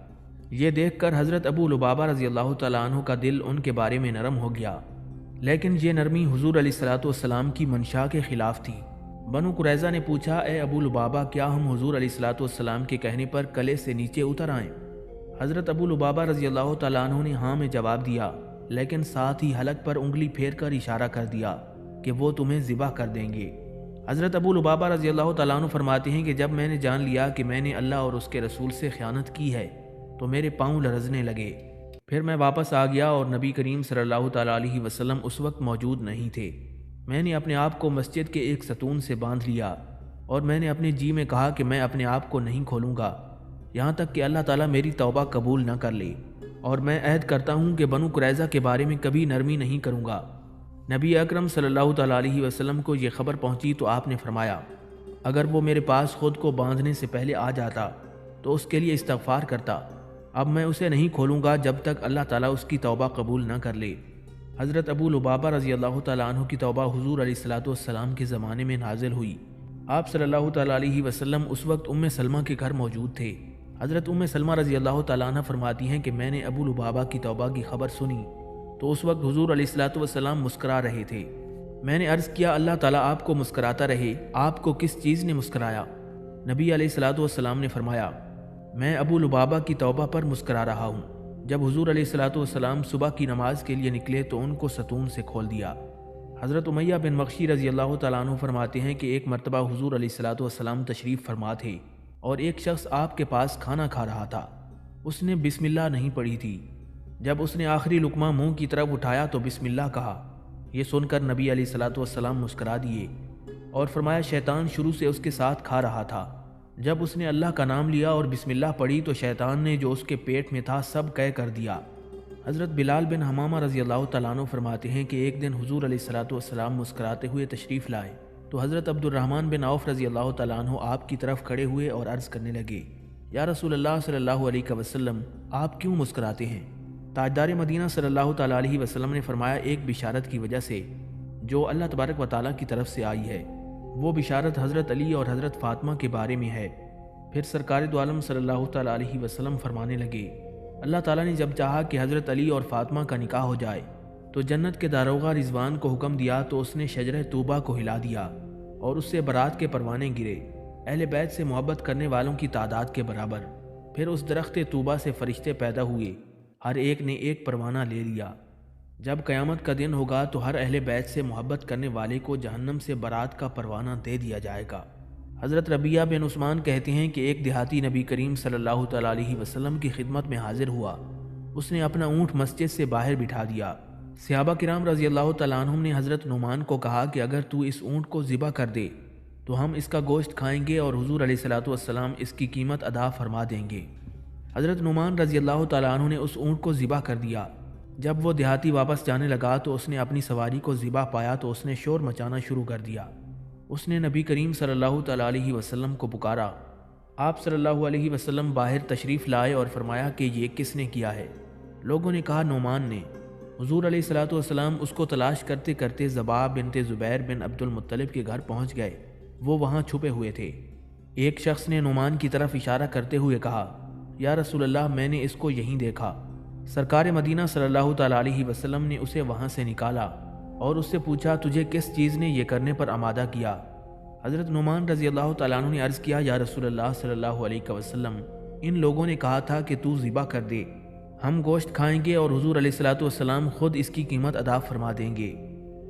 A: یہ دیکھ کر حضرت ابو لبابہ رضی اللہ تعالیٰ عنہ کا دل ان کے بارے میں نرم ہو گیا، لیکن یہ نرمی حضور علیہ الصلوۃ والسلام کی منشا کے خلاف تھی۔ بنو قریظہ نے پوچھا، اے ابو لبابہ، کیا ہم حضور علیہ الصلوۃ والسلام کے کہنے پر قلعے سے نیچے اتر آئیں؟ حضرت ابو لبابہ رضی اللہ تعالیٰ عنہ نے ہاں میں جواب دیا، لیکن ساتھ ہی حلق پر انگلی پھیر کر اشارہ کر دیا کہ وہ تمہیں ذبح کر دیں گے۔ حضرت ابو لبابہ رضی اللہ تعالیٰ عنہ فرماتے ہیں کہ جب میں نے جان لیا کہ میں نے اللہ اور اس کے رسول سے خیانت کی ہے تو میرے پاؤں لرزنے لگے۔ پھر میں واپس آ گیا اور نبی کریم صلی اللہ تعالیٰ علیہ وسلم اس وقت موجود نہیں تھے۔ میں نے اپنے آپ کو مسجد کے ایک ستون سے باندھ لیا اور میں نے اپنے جی میں کہا کہ میں اپنے آپ کو نہیں کھولوں گا یہاں تک کہ اللہ تعالیٰ میری توبہ قبول نہ کر لے، اور میں عہد کرتا ہوں کہ بنو قریظہ کے بارے میں کبھی نرمی نہیں کروں گا۔ نبی اکرم صلی اللہ تعالیٰ علیہ وسلم کو یہ خبر پہنچی تو آپ نے فرمایا، اگر وہ میرے پاس خود کو باندھنے سے پہلے آ جاتا تو اس کے لیے استغفار کرتا، اب میں اسے نہیں کھولوں گا جب تک اللہ تعالیٰ اس کی توبہ قبول نہ کر لے۔ حضرت ابو لبابہ رضی اللہ تعالیٰ عنہ کی توبہ حضور علیہ الصلوۃ والسلام کے زمانے میں نازل ہوئی۔ آپ صلی اللہ تعالیٰ علیہ وسلم اس وقت ام سلمہ کے گھر موجود تھے۔ حضرت ام سلمہ رضی اللہ تعالیٰ عنہ فرماتی ہیں کہ میں نے ابو لبابہ کی توبہ کی خبر سنی تو اس وقت حضور علیہ الصلوۃ والسلام مسکرا رہے تھے۔ میں نے عرض کیا، اللہ تعالیٰ آپ کو مسکراتا رہے، آپ کو کس چیز نے مسکرایا؟ نبی علیہ الصلوۃ والسلام نے فرمایا، میں ابو لبابہ کی توبہ پر مسکرا رہا ہوں۔ جب حضور علیہ الصلوۃ والسلام صبح کی نماز کے لیے نکلے تو ان کو ستون سے کھول دیا۔ حضرت امیہ بن مغشی رضی اللہ تعالیٰ عنہ فرماتے ہیں کہ ایک مرتبہ حضور علیہ الصلوۃ والسلام تشریف فرما تھے اور ایک شخص آپ کے پاس کھانا کھا رہا تھا۔ اس نے بسم اللہ نہیں پڑھی تھی۔ جب اس نے آخری لقمہ منہ کی طرف اٹھایا تو بسم اللہ کہا۔ یہ سن کر نبی علیہ الصلوۃ والسلام مسکرا دیے اور فرمایا، شیطان شروع سے اس کے ساتھ کھا رہا تھا۔ جب اس نے اللہ کا نام لیا اور بسم اللہ پڑھی تو شیطان نے جو اس کے پیٹ میں تھا سب قے کر دیا۔ حضرت بلال بن حمامہ رضی اللہ تعالیٰ عنہ فرماتے ہیں کہ ایک دن حضور علیہ الصلوۃ والسلام مسکراتے ہوئے تشریف لائے تو حضرت عبد الرحمن بن عوف رضی اللہ تعالیٰ عنہ آپ کی طرف کھڑے ہوئے اور عرض کرنے لگے، یا رسول اللہ صلی اللہ علیہ وسلم، آپ کیوں مسکراتے ہیں؟ تاجدار مدینہ صلی اللہ تعالیٰ علیہ وسلم نے فرمایا، ایک بشارت کی وجہ سے جو اللہ تبارک و تعالیٰ کی طرف سے آئی ہے، وہ بشارت حضرت علی اور حضرت فاطمہ کے بارے میں ہے۔ پھر سرکار دو عالم صلی اللہ تعالیٰ علیہ وسلم فرمانے لگے، اللہ تعالیٰ نے جب چاہا کہ حضرت علی اور فاطمہ کا نکاح ہو جائے تو جنت کے داروغہ رضوان کو حکم دیا تو اس نے شجرہ طوبہ کو ہلا دیا اور اس سے برات کے پروانے گرے، اہل بیت سے محبت کرنے والوں کی تعداد کے برابر۔ پھر اس درخت طوبہ سے فرشتے پیدا ہوئے، ہر ایک نے ایک پروانہ لے لیا۔ جب قیامت کا دن ہوگا تو ہر اہل بیت سے محبت کرنے والے کو جہنم سے برات کا پروانہ دے دیا جائے گا۔ حضرت ربیعہ بن عثمان کہتے ہیں کہ ایک دیہاتی نبی کریم صلی اللہ تعالیٰ علیہ وسلم کی خدمت میں حاضر ہوا، اس نے اپنا اونٹ مسجد سے باہر بٹھا دیا۔ صحابہ کرام رضی اللہ تعالیٰ عنہم نے حضرت نعمان کو کہا کہ اگر تو اس اونٹ کو ذبح کر دے تو ہم اس کا گوشت کھائیں گے اور حضور علیہ الصلوۃ والسلام اس کی قیمت ادا فرما دیں گے۔ حضرت نعمان رضی اللہ تعالیٰ عنہ نے اس اونٹ کو ذبح کر دیا۔ جب وہ دیہاتی واپس جانے لگا تو اس نے اپنی سواری کو ذبح پایا تو اس نے شور مچانا شروع کر دیا۔ اس نے نبی کریم صلی اللہ تعالیٰ علیہ وسلم کو پکارا۔ آپ صلی اللہ علیہ وسلم باہر تشریف لائے اور فرمایا کہ یہ کس نے کیا ہے؟ لوگوں نے کہا نعمان نے۔ حضور علیہ الصلوۃ والسلام اس کو تلاش کرتے کرتے ذبیحہ بنت زبیر بن عبد المطلب کے گھر پہنچ گئے، وہ وہاں چھپے ہوئے تھے۔ ایک شخص نے نعمان کی طرف اشارہ کرتے ہوئے کہا، یا رسول اللہ، میں نے اس کو یہیں دیکھا۔ سرکار مدینہ صلی اللہ تعالیٰ علیہ وسلم نے اسے وہاں سے نکالا اور اس سے پوچھا، تجھے کس چیز نے یہ کرنے پر آمادہ کیا؟ حضرت نعمان رضی اللہ تعالیٰ عنہ نے عرض کیا، یا رسول اللہ صلی اللہ علیہ وسلم، ان لوگوں نے کہا تھا کہ تو ذبح کر دے، ہم گوشت کھائیں گے اور حضور علیہ الصلوۃ والسلام خود اس کی قیمت ادا فرما دیں گے۔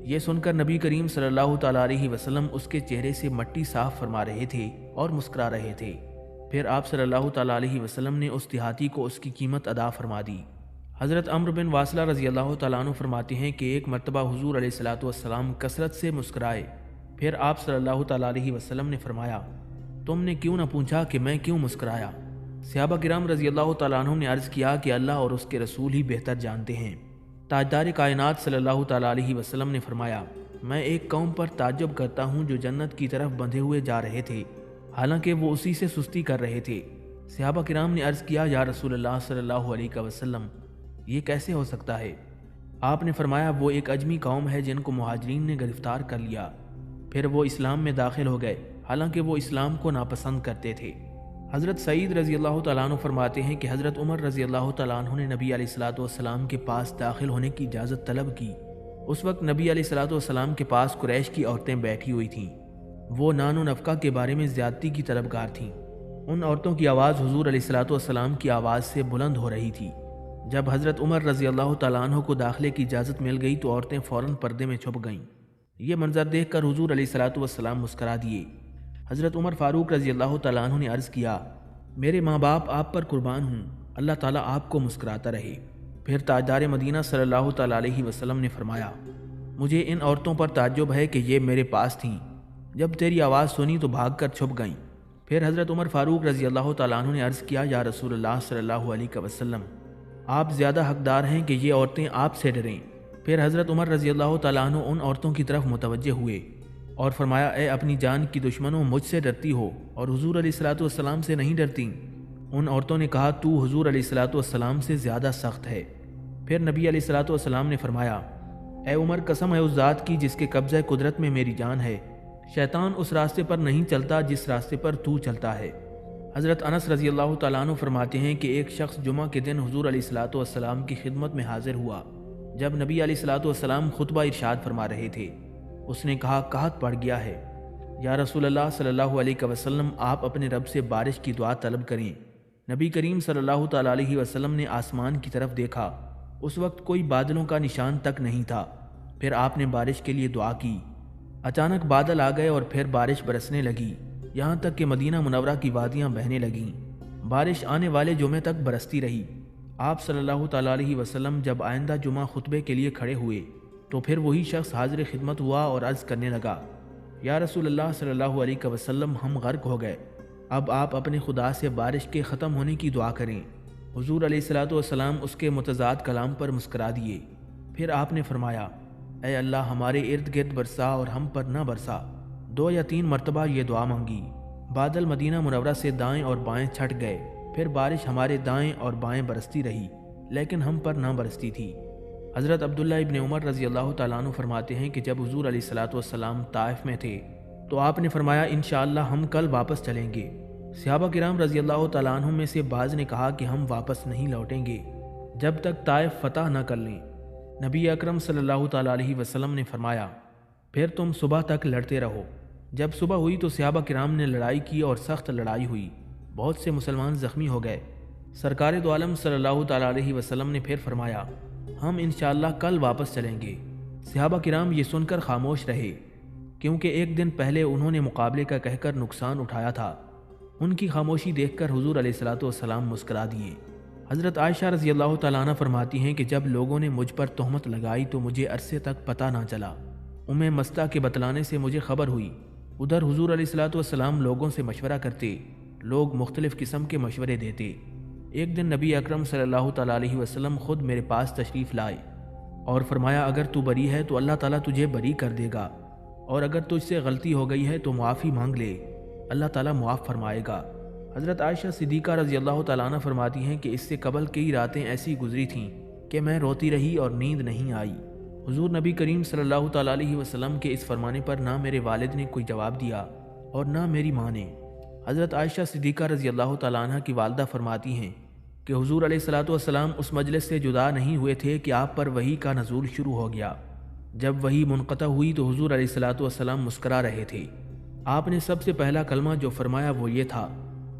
A: یہ سن کر نبی کریم صلی اللہ تعالیٰ علیہ وسلم اس کے چہرے سے مٹی صاف فرما رہے تھے اور مسکرا رہے تھے۔ پھر آپ صلی اللہ تعالیٰ علیہ وسلم نے اس دیہاتی کو اس کی قیمت ادا فرما دی۔ حضرت عمرو بن واصلہ رضی اللہ تعالیٰ عنہ فرماتے ہیں کہ ایک مرتبہ حضور علیہ الصلوۃ والسلام کثرت سے مسکرائے، پھر آپ صلی اللہ تعالیٰ علیہ وسلم نے فرمایا، تم نے کیوں نہ پوچھا کہ میں کیوں مسکرایا؟ صحابہ کرام رضی اللہ تعالیٰ عنہ نے عرض کیا کہ اللہ اور اس کے رسول ہی بہتر جانتے ہیں۔ تاجدار کائنات صلی اللہ تعالیٰ علیہ وسلم نے فرمایا، میں ایک قوم پر تعجب کرتا ہوں جو جنت کی طرف بندھے ہوئے جا رہے تھے حالانکہ وہ اسی سے سستی کر رہے تھے۔ صحابہ کرام نے عرض کیا، یا رسول اللہ صلی اللہ علیہ وسلم، یہ کیسے ہو سکتا ہے؟ آپ نے فرمایا، وہ ایک اجمی قوم ہے جن کو مہاجرین نے گرفتار کر لیا، پھر وہ اسلام میں داخل ہو گئے حالانکہ وہ اسلام کو ناپسند کرتے تھے۔ حضرت سعید رضی اللہ تعالیٰ عنہ فرماتے ہیں کہ حضرت عمر رضی اللہ تعالیٰ عنہ نے نبی علیہ الصلوۃ والسلام کے پاس داخل ہونے کی اجازت طلب کی۔ اس وقت نبی علیہ الصلوۃ والسلام کے پاس قریش کی عورتیں بیٹھی ہوئی تھیں، وہ نان و نفقہ کے بارے میں زیادتی کی طلبگار تھیں۔ ان عورتوں کی آواز حضور علیہ الصلوۃ والسلام کی آواز سے بلند ہو رہی تھی۔ جب حضرت عمر رضی اللہ تعالیٰ عنہ کو داخلے کی اجازت مل گئی تو عورتیں فوراً پردے میں چھپ گئیں۔ یہ منظر دیکھ کر حضور علیہ الصلوۃ والسلام مسکرا دیے۔ حضرت عمر فاروق رضی اللہ تعالیٰ عنہ نے عرض کیا، میرے ماں باپ آپ پر قربان ہوں، اللہ تعالیٰ آپ کو مسکراتا رہے۔ پھر تاجدار مدینہ صلی اللہ تعالیٰ علیہ وسلم نے فرمایا، مجھے ان عورتوں پر تعجب ہے کہ یہ میرے پاس تھیں، جب تیری آواز سنی تو بھاگ کر چھپ گئیں۔ پھر حضرت عمر فاروق رضی اللہ تعالیٰ عنہ نے عرض کیا، یا رسول اللہ صلی اللہ علیہ وسلم، آپ زیادہ حقدار ہیں کہ یہ عورتیں آپ سے ڈریں۔ پھر حضرت عمر رضی اللہ تعالیٰ عنہ ان عورتوں کی طرف متوجہ ہوئے اور فرمایا، اے اپنی جان کی دشمنوں، مجھ سے ڈرتی ہو اور حضور علیہ الصلوۃ والسلام سے نہیں ڈرتی؟ ان عورتوں نے کہا، تو حضور علیہ الصلوۃ والسلام سے زیادہ سخت ہے۔ پھر نبی علیہ الصلوۃ والسلام نے فرمایا، اے عمر، قسم ہے اس ذات کی جس کے قبضہ قدرت میں میری جان ہے، شیطان اس راستے پر نہیں چلتا جس راستے پر تو چلتا ہے۔ حضرت انس رضی اللہ تعالیٰ عنہ فرماتے ہیں کہ ایک شخص جمعہ کے دن حضور علیہ الصلوۃ والسلام کی خدمت میں حاضر ہوا۔ جب نبی علیہ الصلوۃ والسلام خطبہ ارشاد فرما رہے تھے، اس نے کہا، قحط پڑ گیا ہے، یا رسول اللہ صلی اللہ علیہ وسلم، آپ اپنے رب سے بارش کی دعا طلب کریں۔ نبی کریم صلی اللہ تعالیٰ علیہ وسلم نے آسمان کی طرف دیکھا، اس وقت کوئی بادلوں کا نشان تک نہیں تھا۔ پھر آپ نے بارش کے لیے دعا کی، اچانک بادل آ گئے اور پھر بارش برسنے لگی، یہاں تک کہ مدینہ منورہ کی وادیاں بہنے لگیں۔ بارش آنے والے جمعے تک برستی رہی۔ آپ صلی اللہ تعالیٰ علیہ وسلم جب آئندہ جمعہ خطبے کے لیے کھڑے ہوئے تو پھر وہی شخص حاضر خدمت ہوا اور عرض کرنے لگا، یا رسول اللہ صلی اللہ علیہ وسلم، ہم غرق ہو گئے، اب آپ اپنے خدا سے بارش کے ختم ہونے کی دعا کریں۔ حضور علیہ الصلوۃ والسلام اس کے متضاد کلام پر مسکرا دیے۔ پھر آپ نے فرمایا، اے اللہ ہمارے ارد گرد برسا اور ہم پر نہ برسا۔ 2 یا 3 مرتبہ یہ دعا مانگی۔ بادل مدینہ منورہ سے دائیں اور بائیں چھٹ گئے، پھر بارش ہمارے دائیں اور بائیں برستی رہی، لیکن ہم پر نہ برستی تھی۔ حضرت عبداللہ ابن عمر رضی اللہ تعالیٰ عنہ فرماتے ہیں کہ جب حضور علیہ الصلوۃ والسلام طائف میں تھے تو آپ نے فرمایا، انشاءاللہ ہم کل واپس چلیں گے۔ صحابہ کرام رضی اللہ تعالیٰ عنہ میں سے بعض نے کہا کہ ہم واپس نہیں لوٹیں گے جب تک طائف فتح نہ کر لیں۔ نبی اکرم صلی اللہ تعالیٰ علیہ وسلم نے فرمایا، پھر تم صبح تک لڑتے رہو۔ جب صبح ہوئی تو صحابہ کرام نے لڑائی کی اور سخت لڑائی ہوئی، بہت سے مسلمان زخمی ہو گئے۔ سرکار دو عالم صلی اللہ تعالیٰ علیہ وسلم نے پھر فرمایا، ہم انشاءاللہ کل واپس چلیں گے۔ صحابہ کرام یہ سن کر خاموش رہے، کیونکہ ایک دن پہلے انہوں نے مقابلے کا کہہ کر نقصان اٹھایا تھا۔ ان کی خاموشی دیکھ کر حضور علیہ الصلوۃ والسلام مسکرا دیے۔ حضرت عائشہ رضی اللہ تعالیٰ عنہ فرماتی ہیں کہ جب لوگوں نے مجھ پر تہمت لگائی تو مجھے عرصے تک پتہ نہ چلا۔ مستہ کے بتلانے سے مجھے خبر ہوئی۔ ادھر حضور علیہ الصلوۃ والسلام لوگوں سے مشورہ کرتے، لوگ مختلف قسم کے مشورے دیتے۔ ایک دن نبی اکرم صلی اللہ تعالیٰ علیہ وسلم خود میرے پاس تشریف لائے اور فرمایا، اگر تو بری ہے تو اللہ تعالیٰ تجھے بری کر دے گا، اور اگر تجھ سے غلطی ہو گئی ہے تو معافی مانگ لے، اللہ تعالیٰ معاف فرمائے گا۔ حضرت عائشہ صدیقہ رضی اللہ تعالیٰ عنہ فرماتی ہیں کہ اس سے قبل کئی راتیں ایسی گزری تھیں کہ میں روتی رہی اور نیند نہیں آئی۔ حضور نبی کریم صلی اللہ تعالیٰ علیہ وسلم کے اس فرمانے پر نہ میرے والد نے کوئی جواب دیا اور نہ میری ماں نے۔ حضرت عائشہ صدیقہ رضی اللہ تعالیٰ عنہ کی والدہ فرماتی ہیں کہ حضور علیہ الصلوۃ والسلام اس مجلس سے جدا نہیں ہوئے تھے کہ آپ پر وحی کا نزول شروع ہو گیا۔ جب وحی منقطع ہوئی تو حضور علیہ الصلوۃ والسلام مسکرا رہے تھے۔ آپ نے سب سے پہلا کلمہ جو فرمایا وہ یہ تھا،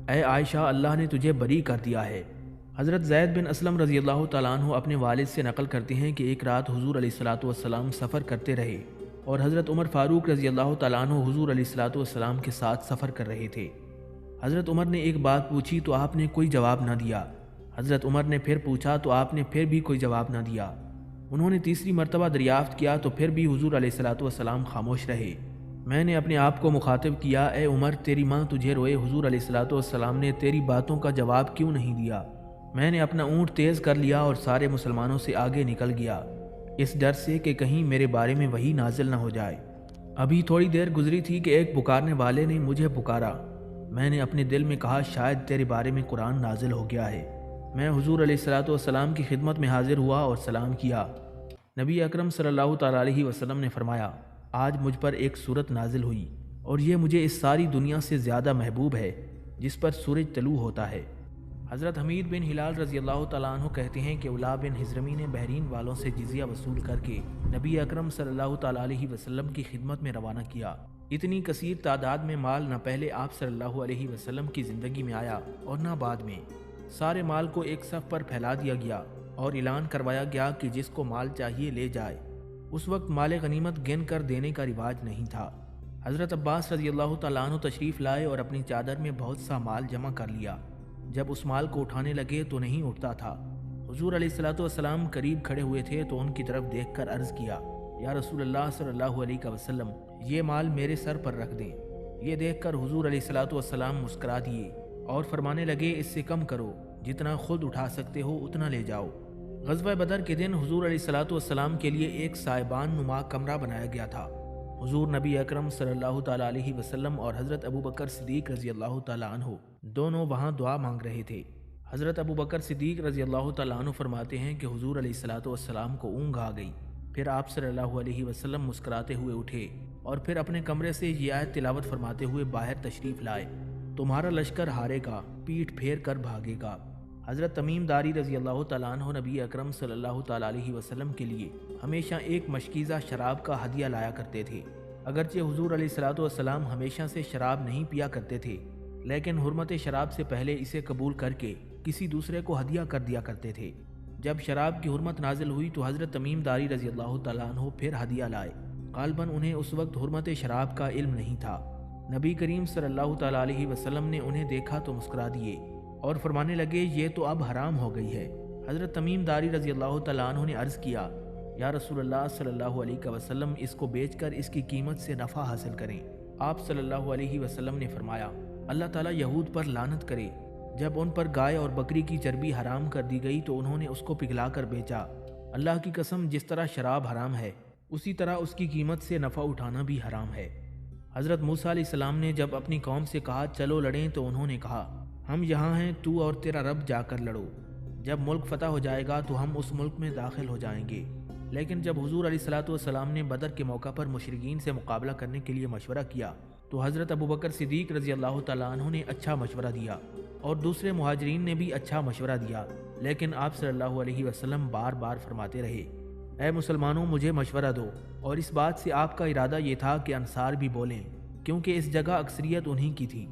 A: اے عائشہ اللہ نے تجھے بری کر دیا ہے۔ حضرت زید بن اسلم رضی اللہ تعالیٰ عنہ اپنے والد سے نقل کرتے ہیں کہ ایک رات حضور علیہ الصلوۃ والسلام سفر کرتے رہے اور حضرت عمر فاروق رضی اللہ تعالیٰ عنہ حضور علیہ الصلوۃ والسلام کے ساتھ سفر کر رہے تھے۔ حضرت عمر نے ایک بات پوچھی تو آپ نے کوئی جواب نہ دیا۔ حضرت عمر نے پھر پوچھا تو آپ نے پھر بھی کوئی جواب نہ دیا۔ انہوں نے تیسری مرتبہ دریافت کیا تو پھر بھی حضور علیہ الصلوۃ والسلام خاموش رہے۔ میں نے اپنے آپ کو مخاطب کیا، اے عمر تیری ماں تجھے روئے، حضور علیہ الصلوۃ والسلام نے تیری باتوں کا جواب کیوں نہیں دیا؟ میں نے اپنا اونٹ تیز کر لیا اور سارے مسلمانوں سے آگے نکل گیا، اس ڈر سے کہ کہیں میرے بارے میں وحی نازل نہ ہو جائے۔ ابھی تھوڑی دیر گزری تھی کہ ایک پکارنے والے نے مجھے پکارا۔ میں نے اپنے دل میں کہا شاید تیرے بارے میں قرآن نازل ہو گیا ہے۔ میں حضور علیہ الصلوۃ والسلام کی خدمت میں حاضر ہوا اور سلام کیا۔ نبی اکرم صلی اللہ تعالیٰ علیہ وسلم نے فرمایا، آج مجھ پر ایک سورت نازل ہوئی اور یہ مجھے اس ساری دنیا سے زیادہ محبوب ہے جس پر سورج طلوع ہوتا ہے۔ حضرت حمید بن ہلال رضی اللہ تعالیٰ عنہ کہتے ہیں کہ علا بن حضرمی نے بحرین والوں سے جزیہ وصول کر کے نبی اکرم صلی اللہ تعالیٰ علیہ وسلم کی خدمت میں روانہ کیا۔ اتنی کثیر تعداد میں مال نہ پہلے آپ صلی اللہ علیہ وسلم کی زندگی میں آیا اور نہ بعد میں۔ سارے مال کو ایک صف پر پھیلا دیا گیا اور اعلان کروایا گیا کہ جس کو مال چاہیے لے جائے۔ اس وقت مال غنیمت گن کر دینے کا رواج نہیں تھا۔ حضرت عباس رضی اللہ تعالیٰ عنہ تشریف لائے اور اپنی چادر میں بہت سا مال جمع کر لیا۔ جب اس مال کو اٹھانے لگے تو نہیں اٹھتا تھا۔ حضور علیہ الصلوۃ والسلام قریب کھڑے ہوئے تھے تو ان کی طرف دیکھ کر عرض کیا، یا رسول اللہ صلی اللہ علیہ وسلم یہ مال میرے سر پر رکھ دیں۔ یہ دیکھ کر حضور علیہ الصلوۃ والسلام مسکرا دیے اور فرمانے لگے، اس سے کم کرو، جتنا خود اٹھا سکتے ہو اتنا لے جاؤ۔ غزوہ بدر کے دن حضور علیہ الصلوۃ والسلام کے لیے ایک سائبان نما کمرہ بنایا گیا تھا۔ حضور نبی اکرم صلی اللہ تعالیٰ علیہ وسلم اور حضرت ابوبکر صدیق رضی اللہ تعالیٰ عنہ دونوں وہاں دعا مانگ رہے تھے۔ حضرت ابوبکر صدیق رضی اللہ تعالیٰ عنہ فرماتے ہیں کہ حضور علیہ الصلوۃ والسلام کو اونگ آ گئی۔ پھر آپ صلی اللہ علیہ وسلم مسکراتے ہوئے اٹھے اور پھر اپنے کمرے سے یہ آیت تلاوت فرماتے ہوئے باہر تشریف لائے، تمہارا لشکر ہارے گا، پیٹھ پھیر کر بھاگے گا۔ حضرت تمیم داری رضی اللہ تعالیٰ عنہ نبی اکرم صلی اللہ تعالیٰ علیہ وسلم کے لیے ہمیشہ ایک مشکیزہ شراب کا ہدیہ لایا کرتے تھے۔ اگرچہ حضور علیہ الصلوۃ والسلام ہمیشہ سے شراب نہیں پیا کرتے تھے، لیکن حرمت شراب سے پہلے اسے قبول کر کے کسی دوسرے کو ہدیہ کر دیا کرتے تھے۔ جب شراب کی حرمت نازل ہوئی تو حضرت تمیم داری رضی اللہ تعالیٰ عنہ پھر ہدیہ لائے۔ غالباً انہیں اس وقت حرمت شراب کا علم نہیں تھا۔ نبی کریم صلی اللہ تعالیٰ علیہ وسلم نے انہیں دیکھا تو مسکرا دیے اور فرمانے لگے، یہ تو اب حرام ہو گئی ہے۔ حضرت تمیم داری رضی اللہ تعالیٰ عنہ نے عرض کیا، یا رسول اللہ صلی اللہ علیہ وسلم اس کو بیچ کر اس کی قیمت سے نفع حاصل کریں۔ آپ صلی اللہ علیہ وسلم نے فرمایا، اللہ تعالیٰ یہود پر لعنت کرے، جب ان پر گائے اور بکری کی چربی حرام کر دی گئی تو انہوں نے اس کو پگھلا کر بیچا۔ اللہ کی قسم، جس طرح شراب حرام ہے اسی طرح اس کی قیمت سے نفع اٹھانا بھی حرام ہے۔ حضرت موسیٰ علیہ السلام نے جب اپنی قوم سے کہا چلو لڑیں تو انہوں نے کہا ہم یہاں ہیں، تو اور تیرا رب جا کر لڑو، جب ملک فتح ہو جائے گا تو ہم اس ملک میں داخل ہو جائیں گے۔ لیکن جب حضور علیہ السلام نے بدر کے موقع پر مشرکین سے مقابلہ کرنے کے لیے مشورہ کیا تو حضرت ابوبکر صدیق رضی اللہ تعالیٰ عنہ نے اچھا مشورہ دیا اور دوسرے مہاجرین نے بھی اچھا مشورہ دیا، لیکن آپ صلی اللہ علیہ وسلم بار بار فرماتے رہے اے مسلمانوں مجھے مشورہ دو، اور اس بات سے آپ کا ارادہ یہ تھا کہ انصار بھی بولیں، کیونکہ اس جگہ اکثریت انہی کی تھی۔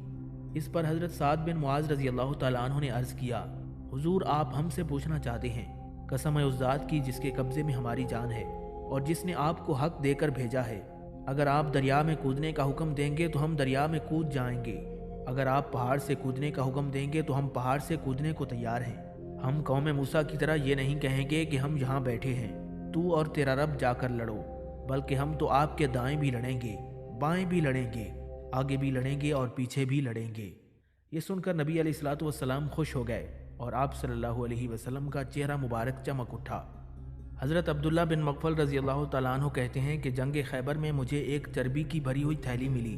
A: اس پر حضرت سعد بن معاذ رضی اللہ تعالیٰ عنہ نے عرض کیا حضور آپ ہم سے پوچھنا چاہتے ہیں؟ قسم ہے اس ذات کی جس کے قبضے میں ہماری جان ہے اور جس نے آپ کو حق دے کر بھیجا ہے، اگر آپ دریا میں کودنے کا حکم دیں گے تو ہم دریا میں کود جائیں گے، اگر آپ پہاڑ سے کودنے کا حکم دیں گے تو ہم پہاڑ سے کودنے کو تیار ہیں۔ ہم قوم موسیٰ کی طرح یہ نہیں کہیں گے کہ ہم یہاں بیٹھے ہیں، تو اور تیرا رب جا کر لڑو، بلکہ ہم تو آپ کے دائیں بھی لڑیں گے، بائیں بھی لڑیں گے، آگے بھی لڑیں گے اور پیچھے بھی لڑیں گے۔ یہ سن کر نبی علیہ الصلوۃ والسلام خوش ہو گئے اور آپ صلی اللہ علیہ وسلم کا چہرہ مبارک چمک اٹھا۔ حضرت عبداللہ بن مغفل رضی اللہ تعالیٰ عنہ کہتے ہیں کہ جنگ خیبر میں مجھے ایک چربی کی بھری ہوئی تھیلی ملی،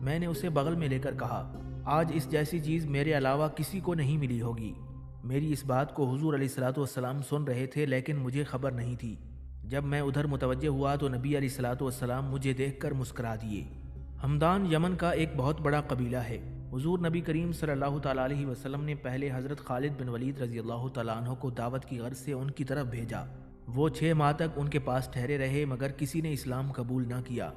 A: میں نے اسے بغل میں لے کر کہا آج اس جیسی چیز میرے علاوہ کسی کو نہیں ملی ہوگی۔ میری اس بات کو حضور علیہ الصلوۃ والسلام سن رہے تھے لیکن مجھے خبر نہیں تھی۔ جب میں ادھر متوجہ ہوا تو نبی علیہ الصلوۃ والسلام مجھے دیکھ کر مسکرا دیے۔ ہمدان یمن کا ایک بہت بڑا قبیلہ ہے۔ حضور نبی کریم صلی اللہ تعالیٰ علیہ وسلم نے پہلے حضرت خالد بن ولید رضی اللہ تعالیٰ عنہ کو دعوت کی غرض سے ان کی طرف بھیجا۔ وہ 6 ماہ تک ان کے پاس ٹھہرے رہے مگر کسی نے اسلام قبول نہ کیا۔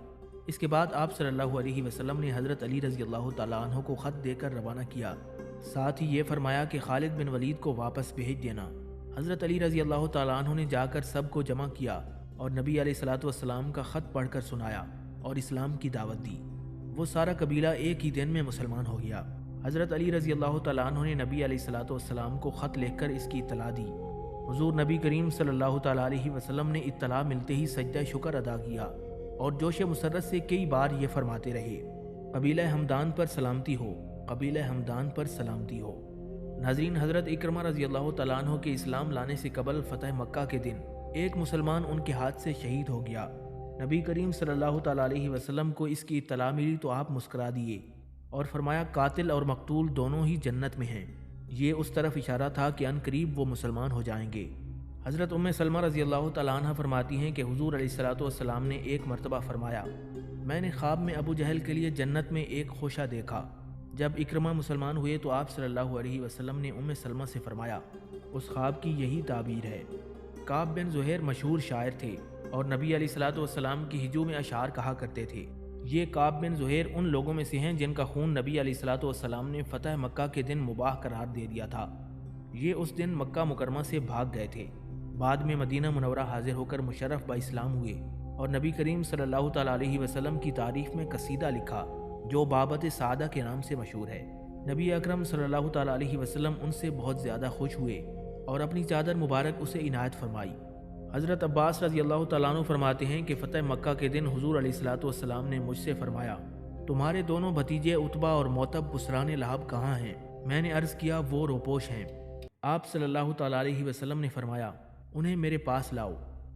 A: اس کے بعد آپ صلی اللہ علیہ وسلم نے حضرت علی رضی اللہ تعالیٰ عنہ کو خط دے کر روانہ کیا، ساتھ ہی یہ فرمایا کہ خالد بن ولید کو واپس بھیج دینا۔ حضرت علی رضی اللہ تعالیٰ عنہ نے جا کر سب کو جمع کیا اور نبی علیہ الصلوۃ والسلام کا خط پڑھ کر سنایا اور اسلام کی دعوت دی۔ وہ سارا قبیلہ ایک ہی دن میں مسلمان ہو گیا۔ حضرت علی رضی اللہ تعالیٰ عنہ نے نبی علیہ الصلوۃ والسلام کو خط لکھ کر اس کی اطلاع دی۔ حضور نبی کریم صلی اللہ تعالیٰ علیہ وسلم نے اطلاع ملتے ہی سجدہ شکر ادا کیا اور جوش مسرت سے کئی بار یہ فرماتے رہے قبیلہ ہمدان پر سلامتی ہو، قبیلہ ہمدان پر سلامتی ہو۔ ناظرین، حضرت اکرمہ رضی اللہ تعالیٰ عنہ کے اسلام لانے سے قبل فتح مکہ کے دن ایک مسلمان ان کے ہاتھ سے شہید ہو گیا۔ نبی کریم صلی اللہ تعالیٰ علیہ وسلم کو اس کی اطلاع ملی تو آپ مسکرا دیے اور فرمایا قاتل اور مقتول دونوں ہی جنت میں ہیں۔ یہ اس طرف اشارہ تھا کہ ان قریب وہ مسلمان ہو جائیں گے۔ حضرت ام سلمہ رضی اللہ تعالیٰ عنہ فرماتی ہیں کہ حضور علیہ الصلوۃ والسلام نے ایک مرتبہ فرمایا میں نے خواب میں ابو جہل کے لیے جنت میں ایک خوشہ دیکھا۔ جب اکرمہ مسلمان ہوئے تو آپ صلی اللہ علیہ وسلم نے ام سلمہ سے فرمایا اس خواب کی یہی تعبیر ہے۔ کعب بن زہیر مشہور شاعر تھے اور نبی علیہ الصلوۃ والسلام کی ہجو میں اشعار کہا کرتے تھے۔ یہ کعب بن زہیر ان لوگوں میں سے ہیں جن کا خون نبی علیہ الصلوۃ والسلام نے فتح مکہ کے دن مباح قرار دے دیا تھا۔ یہ اس دن مکہ مکرمہ سے بھاگ گئے تھے، بعد میں مدینہ منورہ حاضر ہو کر مشرف با اسلام ہوئے اور نبی کریم صلی اللہ تعالیٰ علیہ وسلم کی تعریف میں قصیدہ لکھا جو بابت سعادہ کے نام سے مشہور ہے۔ نبی اکرم صلی اللہ تعالیٰ علیہ وسلم ان سے بہت زیادہ خوش ہوئے اور اپنی چادر مبارک اسے عنایت فرمائی۔ حضرت عباس رضی اللہ تعالیٰ عنہ فرماتے ہیں کہ فتح مکہ کے دن حضور علیہ الصلوۃ والسلام نے مجھ سے فرمایا تمہارے دونوں بھتیجے عتبہ اور موتب بسران لہب کہاں ہیں؟ میں نے عرض کیا وہ روپوش ہیں۔ آپ صلی اللہ تعالیٰ علیہ وسلم نے فرمایا انہیں میرے پاس لاؤ۔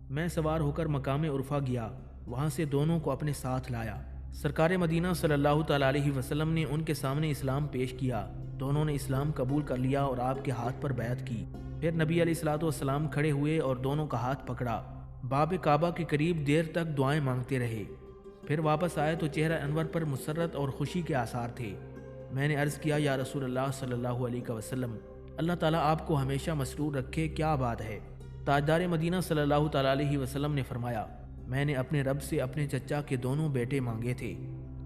A: میں سوار ہو کر مقام عرفہ گیا، وہاں سے دونوں کو اپنے ساتھ لایا۔ سرکار مدینہ صلی اللہ تعالیٰ علیہ وسلم نے ان کے سامنے اسلام پیش کیا، دونوں نے اسلام قبول کر لیا اور آپ کے ہاتھ پر بیعت کی۔ پھر نبی علیہ الصلوۃ والسلام کھڑے ہوئے اور دونوں کا ہاتھ پکڑا، باب کعبہ کے قریب دیر تک دعائیں مانگتے رہے۔ پھر واپس آئے تو چہرہ انور پر مسرت اور خوشی کے آثار تھے۔ میں نے عرض کیا یا رسول اللہ صلی اللہ علیہ وسلم، اللہ تعالیٰ آپ کو ہمیشہ مسرور رکھے، کیا بات ہے؟ تاجدار مدینہ صلی اللہ تعالیٰ علیہ وسلم نے فرمایا میں نے اپنے رب سے اپنے چچا کے دونوں بیٹے مانگے تھے،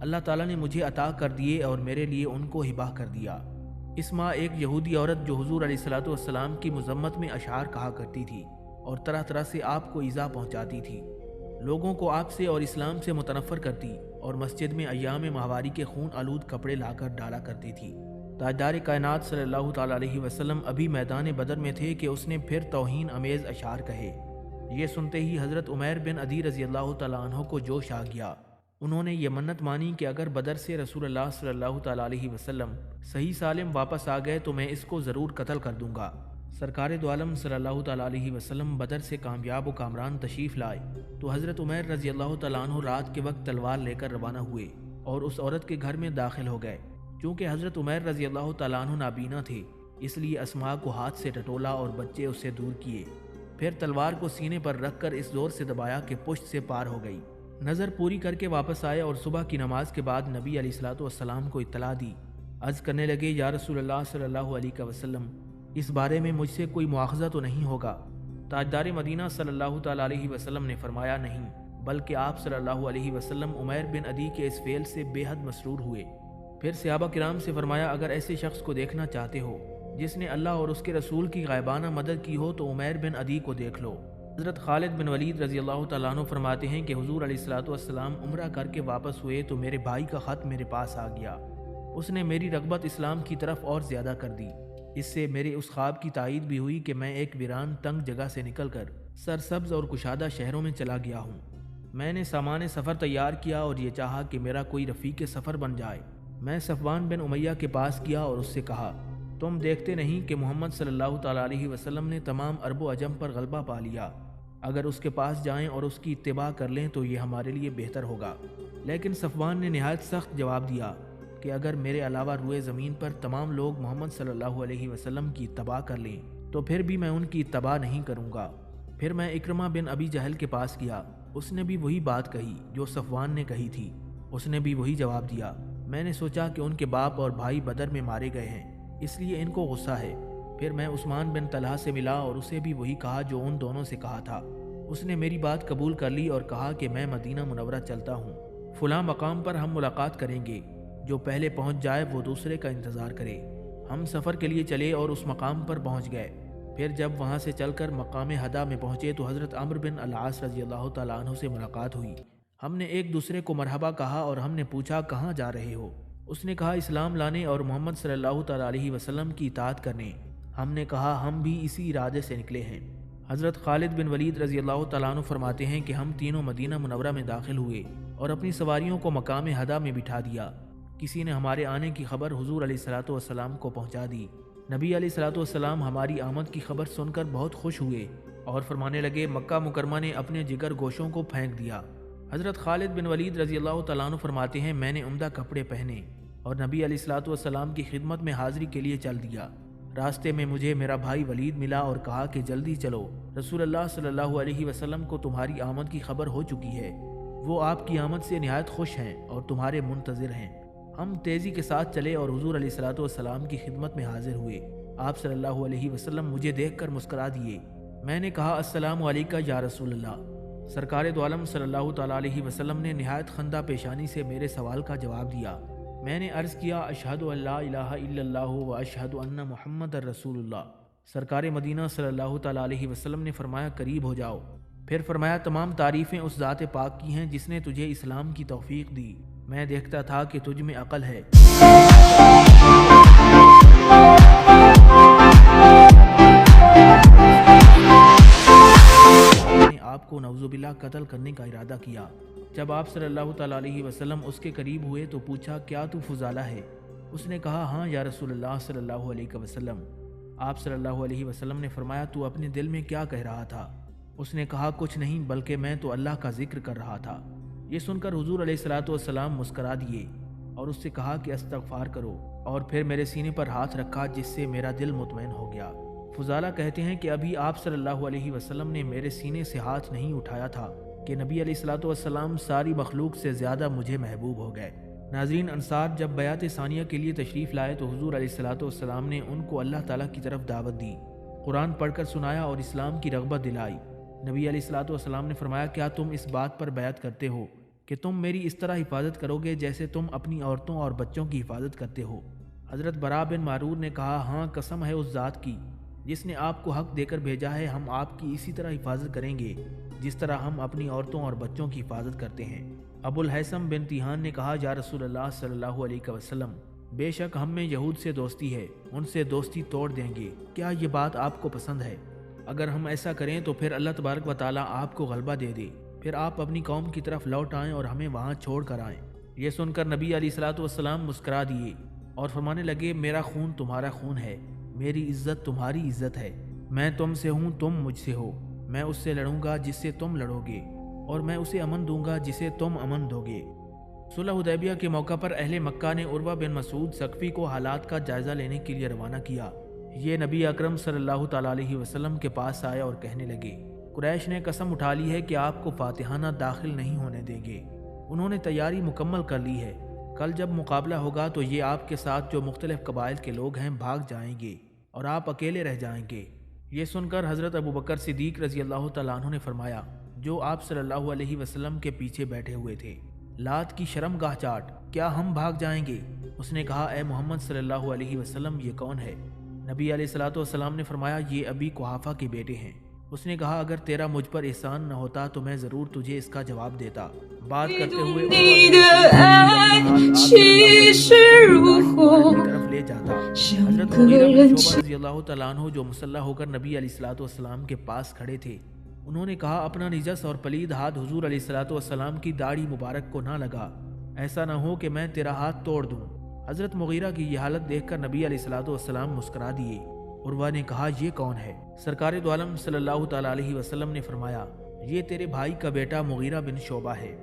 A: اللہ تعالیٰ نے مجھے عطا کر دیے اور میرے لیے ان کو ہبہ کر دیا۔ اس ماہ ایک یہودی عورت جو حضور علیہ الصلوۃ والسلام کی مذمت میں اشعار کہا کرتی تھی اور طرح طرح سے آپ کو ایذا پہنچاتی تھی، لوگوں کو آپ سے اور اسلام سے متنفر کرتی اور مسجد میں ایام ماہواری کے خون آلود کپڑے لا کر ڈالا کرتی تھی۔ تاجدار کائنات صلی اللہ تعالیٰ علیہ وسلم ابھی میدان بدر میں تھے کہ اس نے پھر توہین امیز اشعار کہے۔ یہ سنتے ہی حضرت عمیر بن عدی رضی اللہ تعالیٰ عنہ کو جوش آ گیا انہوں نے یہ منت مانی کہ اگر بدر سے رسول اللہ صلی اللہ تعالیٰ علیہ وسلم صحیح سالم واپس آ گئے تو میں اس کو ضرور قتل کر دوں گا۔ سرکار دو عالم صلی اللہ تعالیٰ علیہ وسلم بدر سے کامیاب و کامران تشریف لائے تو حضرت عمیر رضی اللہ تعالیٰ عنہ رات کے وقت تلوار لے کر روانہ ہوئے اور اس عورت کے گھر میں داخل ہو گئے۔ چونکہ حضرت عمیر رضی اللہ تعالیٰ عنہ نابینا تھے، اس لیے اسماء کو ہاتھ سے ٹٹولا اور بچے اس سے دور کیے، پھر تلوار کو سینے پر رکھ کر اس زور سے دبایا کہ پشت سے پار ہو گئی۔ نظر پوری کر کے واپس آئے اور صبح کی نماز کے بعد نبی علیہ الصلوۃ والسلام کو اطلاع دی۔ عرض کرنے لگے، یا رسول اللہ صلی اللہ علیہ وسلم، اس بارے میں مجھ سے کوئی مواخذہ تو نہیں ہوگا؟ تاجدار مدینہ صلی اللہ تعالیٰ علیہ وسلم نے فرمایا، نہیں، بلکہ آپ صلی اللہ علیہ وسلم عمیر بن عدی کے اس فعل سے بے حد مسرور ہوئے۔ پھر صحابہ کرام سے فرمایا، اگر ایسے شخص کو دیکھنا چاہتے ہو جس نے اللہ اور اس کے رسول کی غائبانہ مدد کی ہو تو عمیر بن عدی کو دیکھ لو۔ حضرت خالد بن ولید رضی اللہ تعالیٰ عنہ فرماتے ہیں کہ حضور علیہ الصلوۃ والسلام عمرہ کر کے واپس ہوئے تو میرے بھائی کا خط میرے پاس آ گیا۔ اس نے میری رغبت اسلام کی طرف اور زیادہ کر دی۔ اس سے میرے اس خواب کی تائید بھی ہوئی کہ میں ایک ویران تنگ جگہ سے نکل کر سرسبز اور کشادہ شہروں میں چلا گیا ہوں۔ میں نے سامان سفر تیار کیا اور یہ چاہا کہ میرا کوئی رفیق سفر بن جائے۔ میں صفوان بن امیہ کے پاس گیا اور اس سے کہا، تم دیکھتے نہیں کہ محمد صلی اللہ تعالیٰ علیہ وسلم نے تمام عرب و عجم پر غلبہ پا لیا؟ اگر اس کے پاس جائیں اور اس کی اتباع کر لیں تو یہ ہمارے لیے بہتر ہوگا۔ لیکن صفوان نے نہایت سخت جواب دیا کہ اگر میرے علاوہ روئے زمین پر تمام لوگ محمد صلی اللہ علیہ وسلم کی اتباع کر لیں تو پھر بھی میں ان کی اتباع نہیں کروں گا۔ پھر میں اکرمہ بن ابی جہل کے پاس گیا، اس نے بھی وہی بات کہی جو صفوان نے کہی تھی، اس نے بھی وہی جواب دیا۔ میں نے سوچا کہ ان کے باپ اور بھائی بدر میں مارے گئے ہیں، اس لیے ان کو غصہ ہے۔ پھر میں عثمان بن طلحہ سے ملا اور اسے بھی وہی کہا جو ان دونوں سے کہا تھا۔ اس نے میری بات قبول کر لی اور کہا کہ میں مدینہ منورہ چلتا ہوں، فلاں مقام پر ہم ملاقات کریں گے، جو پہلے پہنچ جائے وہ دوسرے کا انتظار کرے۔ ہم سفر کے لیے چلے اور اس مقام پر پہنچ گئے۔ پھر جب وہاں سے چل کر مقام ہدا میں پہنچے تو حضرت عمرو بن العاص رضی اللہ تعالیٰ عنہ سے ملاقات ہوئی۔ ہم نے ایک دوسرے کو مرحبا کہا اور ہم نے پوچھا، کہاں جا رہے ہو؟ اس نے کہا، اسلام لانے اور محمد صلی اللہ تعالیٰ علیہ وسلم کی اطاعت کرنے۔ ہم نے کہا، ہم بھی اسی ارادے سے نکلے ہیں۔ حضرت خالد بن ولید رضی اللہ تعالیٰ عنہ فرماتے ہیں کہ ہم تینوں مدینہ منورہ میں داخل ہوئے اور اپنی سواریوں کو مقام ہدا میں بٹھا دیا۔ کسی نے ہمارے آنے کی خبر حضور علیہ الصلوۃ والسلام کو پہنچا دی۔ نبی علیہ الصلوۃ والسلام ہماری آمد کی خبر سن کر بہت خوش ہوئے اور فرمانے لگے، مکہ مکرمہ نے اپنے جگر گوشوں کو پھینک دیا۔ حضرت خالد بن ولید رضی اللہ تعالیٰ عنہ فرماتے ہیں، میں نے عمدہ کپڑے پہنے اور نبی علیہ الصلوۃ والسلام کی خدمت میں حاضری کے لیے چل دیا۔ راستے میں مجھے میرا بھائی ولید ملا اور کہا کہ جلدی چلو، رسول اللہ صلی اللہ علیہ وسلم کو تمہاری آمد کی خبر ہو چکی ہے، وہ آپ کی آمد سے نہایت خوش ہیں اور تمہارے منتظر ہیں۔ ہم تیزی کے ساتھ چلے اور حضور علیہ الصلوۃ والسلام کی خدمت میں حاضر ہوئے۔ آپ صلی اللہ علیہ وسلم مجھے دیکھ کر مسکرا دیے۔ میں نے کہا، السلام علیکہ یا رسول اللہ۔ سرکار دو عالم صلی اللہ تعالیٰ علیہ وسلم نے نہایت خندہ پیشانی سے میرے سوال کا جواب دیا۔ میں نے عرض کیا، اشہد ان لا الہ الا اللہ و اشہد ان محمد رسول اللہ۔ سرکار مدینہ صلی اللہ تعالیٰ علیہ وسلم نے فرمایا، قریب ہو جاؤ۔ پھر فرمایا، تمام تعریفیں اس ذات پاک کی ہیں جس نے تجھے اسلام کی توفیق دی۔ میں دیکھتا تھا کہ تجھ میں عقل ہے۔ آپ کو نعوذ باللہ قتل کرنے کا ارادہ کیا۔ جب آپ صلی اللہ تعالیٰ علیہ وسلم اس کے قریب ہوئے تو پوچھا، کیا تو فضالہ ہے؟ اس نے کہا، ہاں یا رسول اللہ صلی اللہ علیہ وسلم۔ آپ صلی اللہ علیہ وسلم نے فرمایا، تو اپنے دل میں کیا کہہ رہا تھا؟ اس نے کہا، کچھ نہیں، بلکہ میں تو اللہ کا ذکر کر رہا تھا۔ یہ سن کر حضور علیہ الصلوۃ والسلام مسکرا دیے اور اس سے کہا کہ استغفار کرو، اور پھر میرے سینے پر ہاتھ رکھا جس سے میرا دل مطمئن ہو گیا۔ فضالہ کہتے ہیں کہ ابھی آپ صلی اللہ علیہ وسلم نے میرے سینے سے ہاتھ نہیں اٹھایا تھا کہ نبی علیہ الصلوۃ والسلام ساری مخلوق سے زیادہ مجھے محبوب ہو گئے۔ ناظرین، انصار جب بیعت ثانیہ کے لیے تشریف لائے تو حضور علیہ الصلوۃ والسلام نے ان کو اللہ تعالیٰ کی طرف دعوت دی، قرآن پڑھ کر سنایا اور اسلام کی رغبت دلائی۔ نبی علیہ الصلوۃ والسلام نے فرمایا، کیا تم اس بات پر بیعت کرتے ہو کہ تم میری اس طرح حفاظت کرو گے جیسے تم اپنی عورتوں اور بچوں کی حفاظت کرتے ہو؟ حضرت براء بن معرور نے کہا، ہاں، قسم ہے اس ذات کی جس نے آپ کو حق دے کر بھیجا ہے، ہم آپ کی اسی طرح حفاظت کریں گے جس طرح ہم اپنی عورتوں اور بچوں کی حفاظت کرتے ہیں۔ ابو الحیثم بن تیہان نے کہا، یا رسول اللہ صلی اللہ علیہ وسلم، بے شک ہم میں یہود سے دوستی ہے، ان سے دوستی توڑ دیں گے، کیا یہ بات آپ کو پسند ہے؟ اگر ہم ایسا کریں تو پھر اللہ تبارک و تعالیٰ آپ کو غلبہ دے دے، پھر آپ اپنی قوم کی طرف لوٹ آئیں اور ہمیں وہاں چھوڑ کر آئیں۔ یہ سن کر نبی علیہ الصلوۃ والسلام مسکرا دیے اور فرمانے لگے، میرا خون تمہارا خون ہے، میری عزت تمہاری عزت ہے، میں تم سے ہوں، تم مجھ سے ہو، میں اس سے لڑوں گا جس سے تم لڑو گے، اور میں اسے امن دوں گا جسے تم امن دو گے۔ صلح حدیبیہ کے موقع پر اہل مکہ نے عروہ بن مسعود ثقفی کو حالات کا جائزہ لینے کے لیے روانہ کیا۔ یہ نبی اکرم صلی اللہ تعالیٰ علیہ وسلم کے پاس آئے اور کہنے لگے، قریش نے قسم اٹھا لی ہے کہ آپ کو فاتحانہ داخل نہیں ہونے دیں گے۔ انہوں نے تیاری مکمل کر لی ہے، کل جب مقابلہ ہوگا تو یہ آپ کے ساتھ جو مختلف قبائل کے لوگ ہیں بھاگ جائیں گے اور آپ اکیلے رہ جائیں گے۔ یہ سن کر حضرت ابوبکر صدیق رضی اللہ تعالیٰ عنہ نے فرمایا، جو آپ صلی اللہ علیہ وسلم کے پیچھے بیٹھے ہوئے تھے، لات کی شرم گاہ چاٹ، کیا ہم بھاگ جائیں گے؟ اس نے کہا، اے محمد صلی اللہ علیہ وسلم، یہ کون ہے؟ نبی علیہ الصلوۃ والسلام نے فرمایا، یہ ابی قحافہ کے بیٹے ہیں۔ اس نے کہا، اگر تیرا مجھ پر احسان نہ ہوتا تو میں ضرور تجھے اس کا جواب دیتا۔ بات کرتے ہوئے طرف لے جاتا۔ حضرت مغیرہ بن شعبہ رضی اللہ تعالیٰ عنہ جو مسلح ہو کر نبی علیہ الصلوۃ والسلام کے پاس کھڑے تھے، انہوں نے کہا، اپنا نجس اور پلید ہاتھ حضور علیہ الصلوۃ والسلام کی داڑھی مبارک کو نہ لگا، ایسا نہ ہو کہ میں تیرا ہاتھ توڑ دوں۔ حضرت مغیرہ کی یہ حالت دیکھ کر نبی علیہ الصلوۃ والسلام مسکرا دیے۔ عروہ نے کہا، یہ کون ہے؟ سرکار دو عالم صلی اللہ تعالیٰ علیہ وسلم نے فرمایا، یہ تیرے بھائی کا بیٹا مغیرہ بن شعبہ ہے۔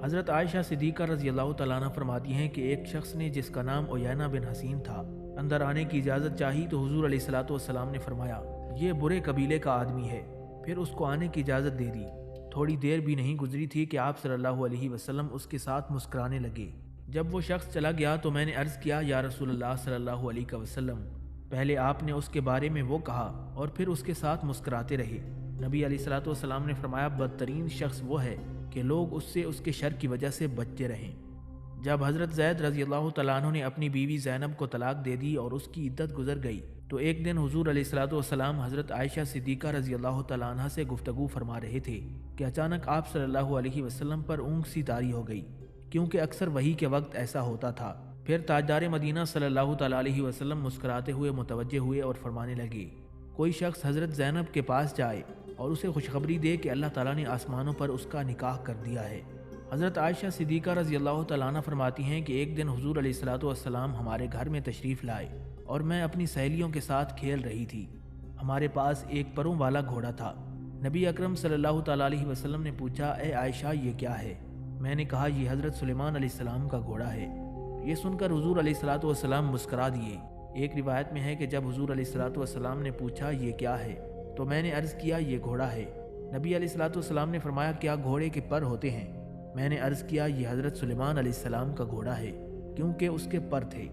A: حضرت عائشہ صدیقہ رضی اللہ تعالیٰ عنہ فرماتی ہیں کہ ایک شخص نے جس کا نام عیینہ بن حسین تھا اندر آنے کی اجازت چاہی تو حضور علیہ الصلوۃ والسلام نے فرمایا، یہ برے قبیلے کا آدمی ہے، پھر اس کو آنے کی اجازت دے دی۔ تھوڑی دیر بھی نہیں گزری تھی کہ آپ صلی اللہ علیہ وسلم اس کے ساتھ مسکرانے لگے۔ جب وہ شخص چلا گیا تو میں نے عرض کیا، یا رسول اللہ صلی اللہ علیہ وسلم، پہلے آپ نے اس کے بارے میں وہ کہا اور پھر اس کے ساتھ مسکراتے رہے۔ نبی علیہ الصلوۃ والسلام نے فرمایا، بدترین شخص وہ ہے کہ لوگ اس سے اس کے شر کی وجہ سے بچتے رہیں۔ جب حضرت زید رضی اللہ تعالیٰ عنہ نے اپنی بیوی زینب کو طلاق دے دی اور اس کی عدت گزر گئی تو ایک دن حضور علیہ الصلوۃ والسلام حضرت عائشہ صدیقہ رضی اللہ تعالیٰ عنہ سے گفتگو فرما رہے تھے کہ اچانک آپ صلی اللہ علیہ وسلم پر اونگ سی طاری ہو گئی، کیونکہ اکثر وحی کے وقت ایسا ہوتا تھا۔ پھر تاجدار مدینہ صلی اللہ تعالیٰ علیہ وسلم مسکراتے ہوئے متوجہ ہوئے اور فرمانے لگے، کوئی شخص حضرت زینب کے پاس جائے اور اسے خوشخبری دے کہ اللہ تعالیٰ نے آسمانوں پر اس کا نکاح کر دیا ہے۔ حضرت عائشہ صدیقہ رضی اللہ تعالیٰ عنہ فرماتی ہیں کہ ایک دن حضور علیہ الصلوۃ والسلام ہمارے گھر میں تشریف لائے اور میں اپنی سہیلیوں کے ساتھ کھیل رہی تھی۔ ہمارے پاس ایک پروں والا گھوڑا تھا۔ نبی اکرم صلی اللہ تعالیٰ علیہ وسلم نے پوچھا، اے عائشہ، یہ کیا ہے؟ میں نے کہا، یہ حضرت سلیمان علیہ السلام کا گھوڑا ہے۔ یہ سن کر حضور علیہ الصلوۃ والسلام مسکرا دیے۔ ایک روایت میں ہے کہ جب حضور علیہ الصلوۃ والسلام نے پوچھا، یہ کیا ہے؟ تو میں نے عرض کیا، یہ گھوڑا ہے۔ نبی علیہ الصلوۃ والسلام نے فرمایا، کیا گھوڑے کے پر ہوتے ہیں؟ میں نے عرض کیا، یہ حضرت سلیمان علیہ السلام کا گھوڑا ہے، کیونکہ اس کے پر تھے۔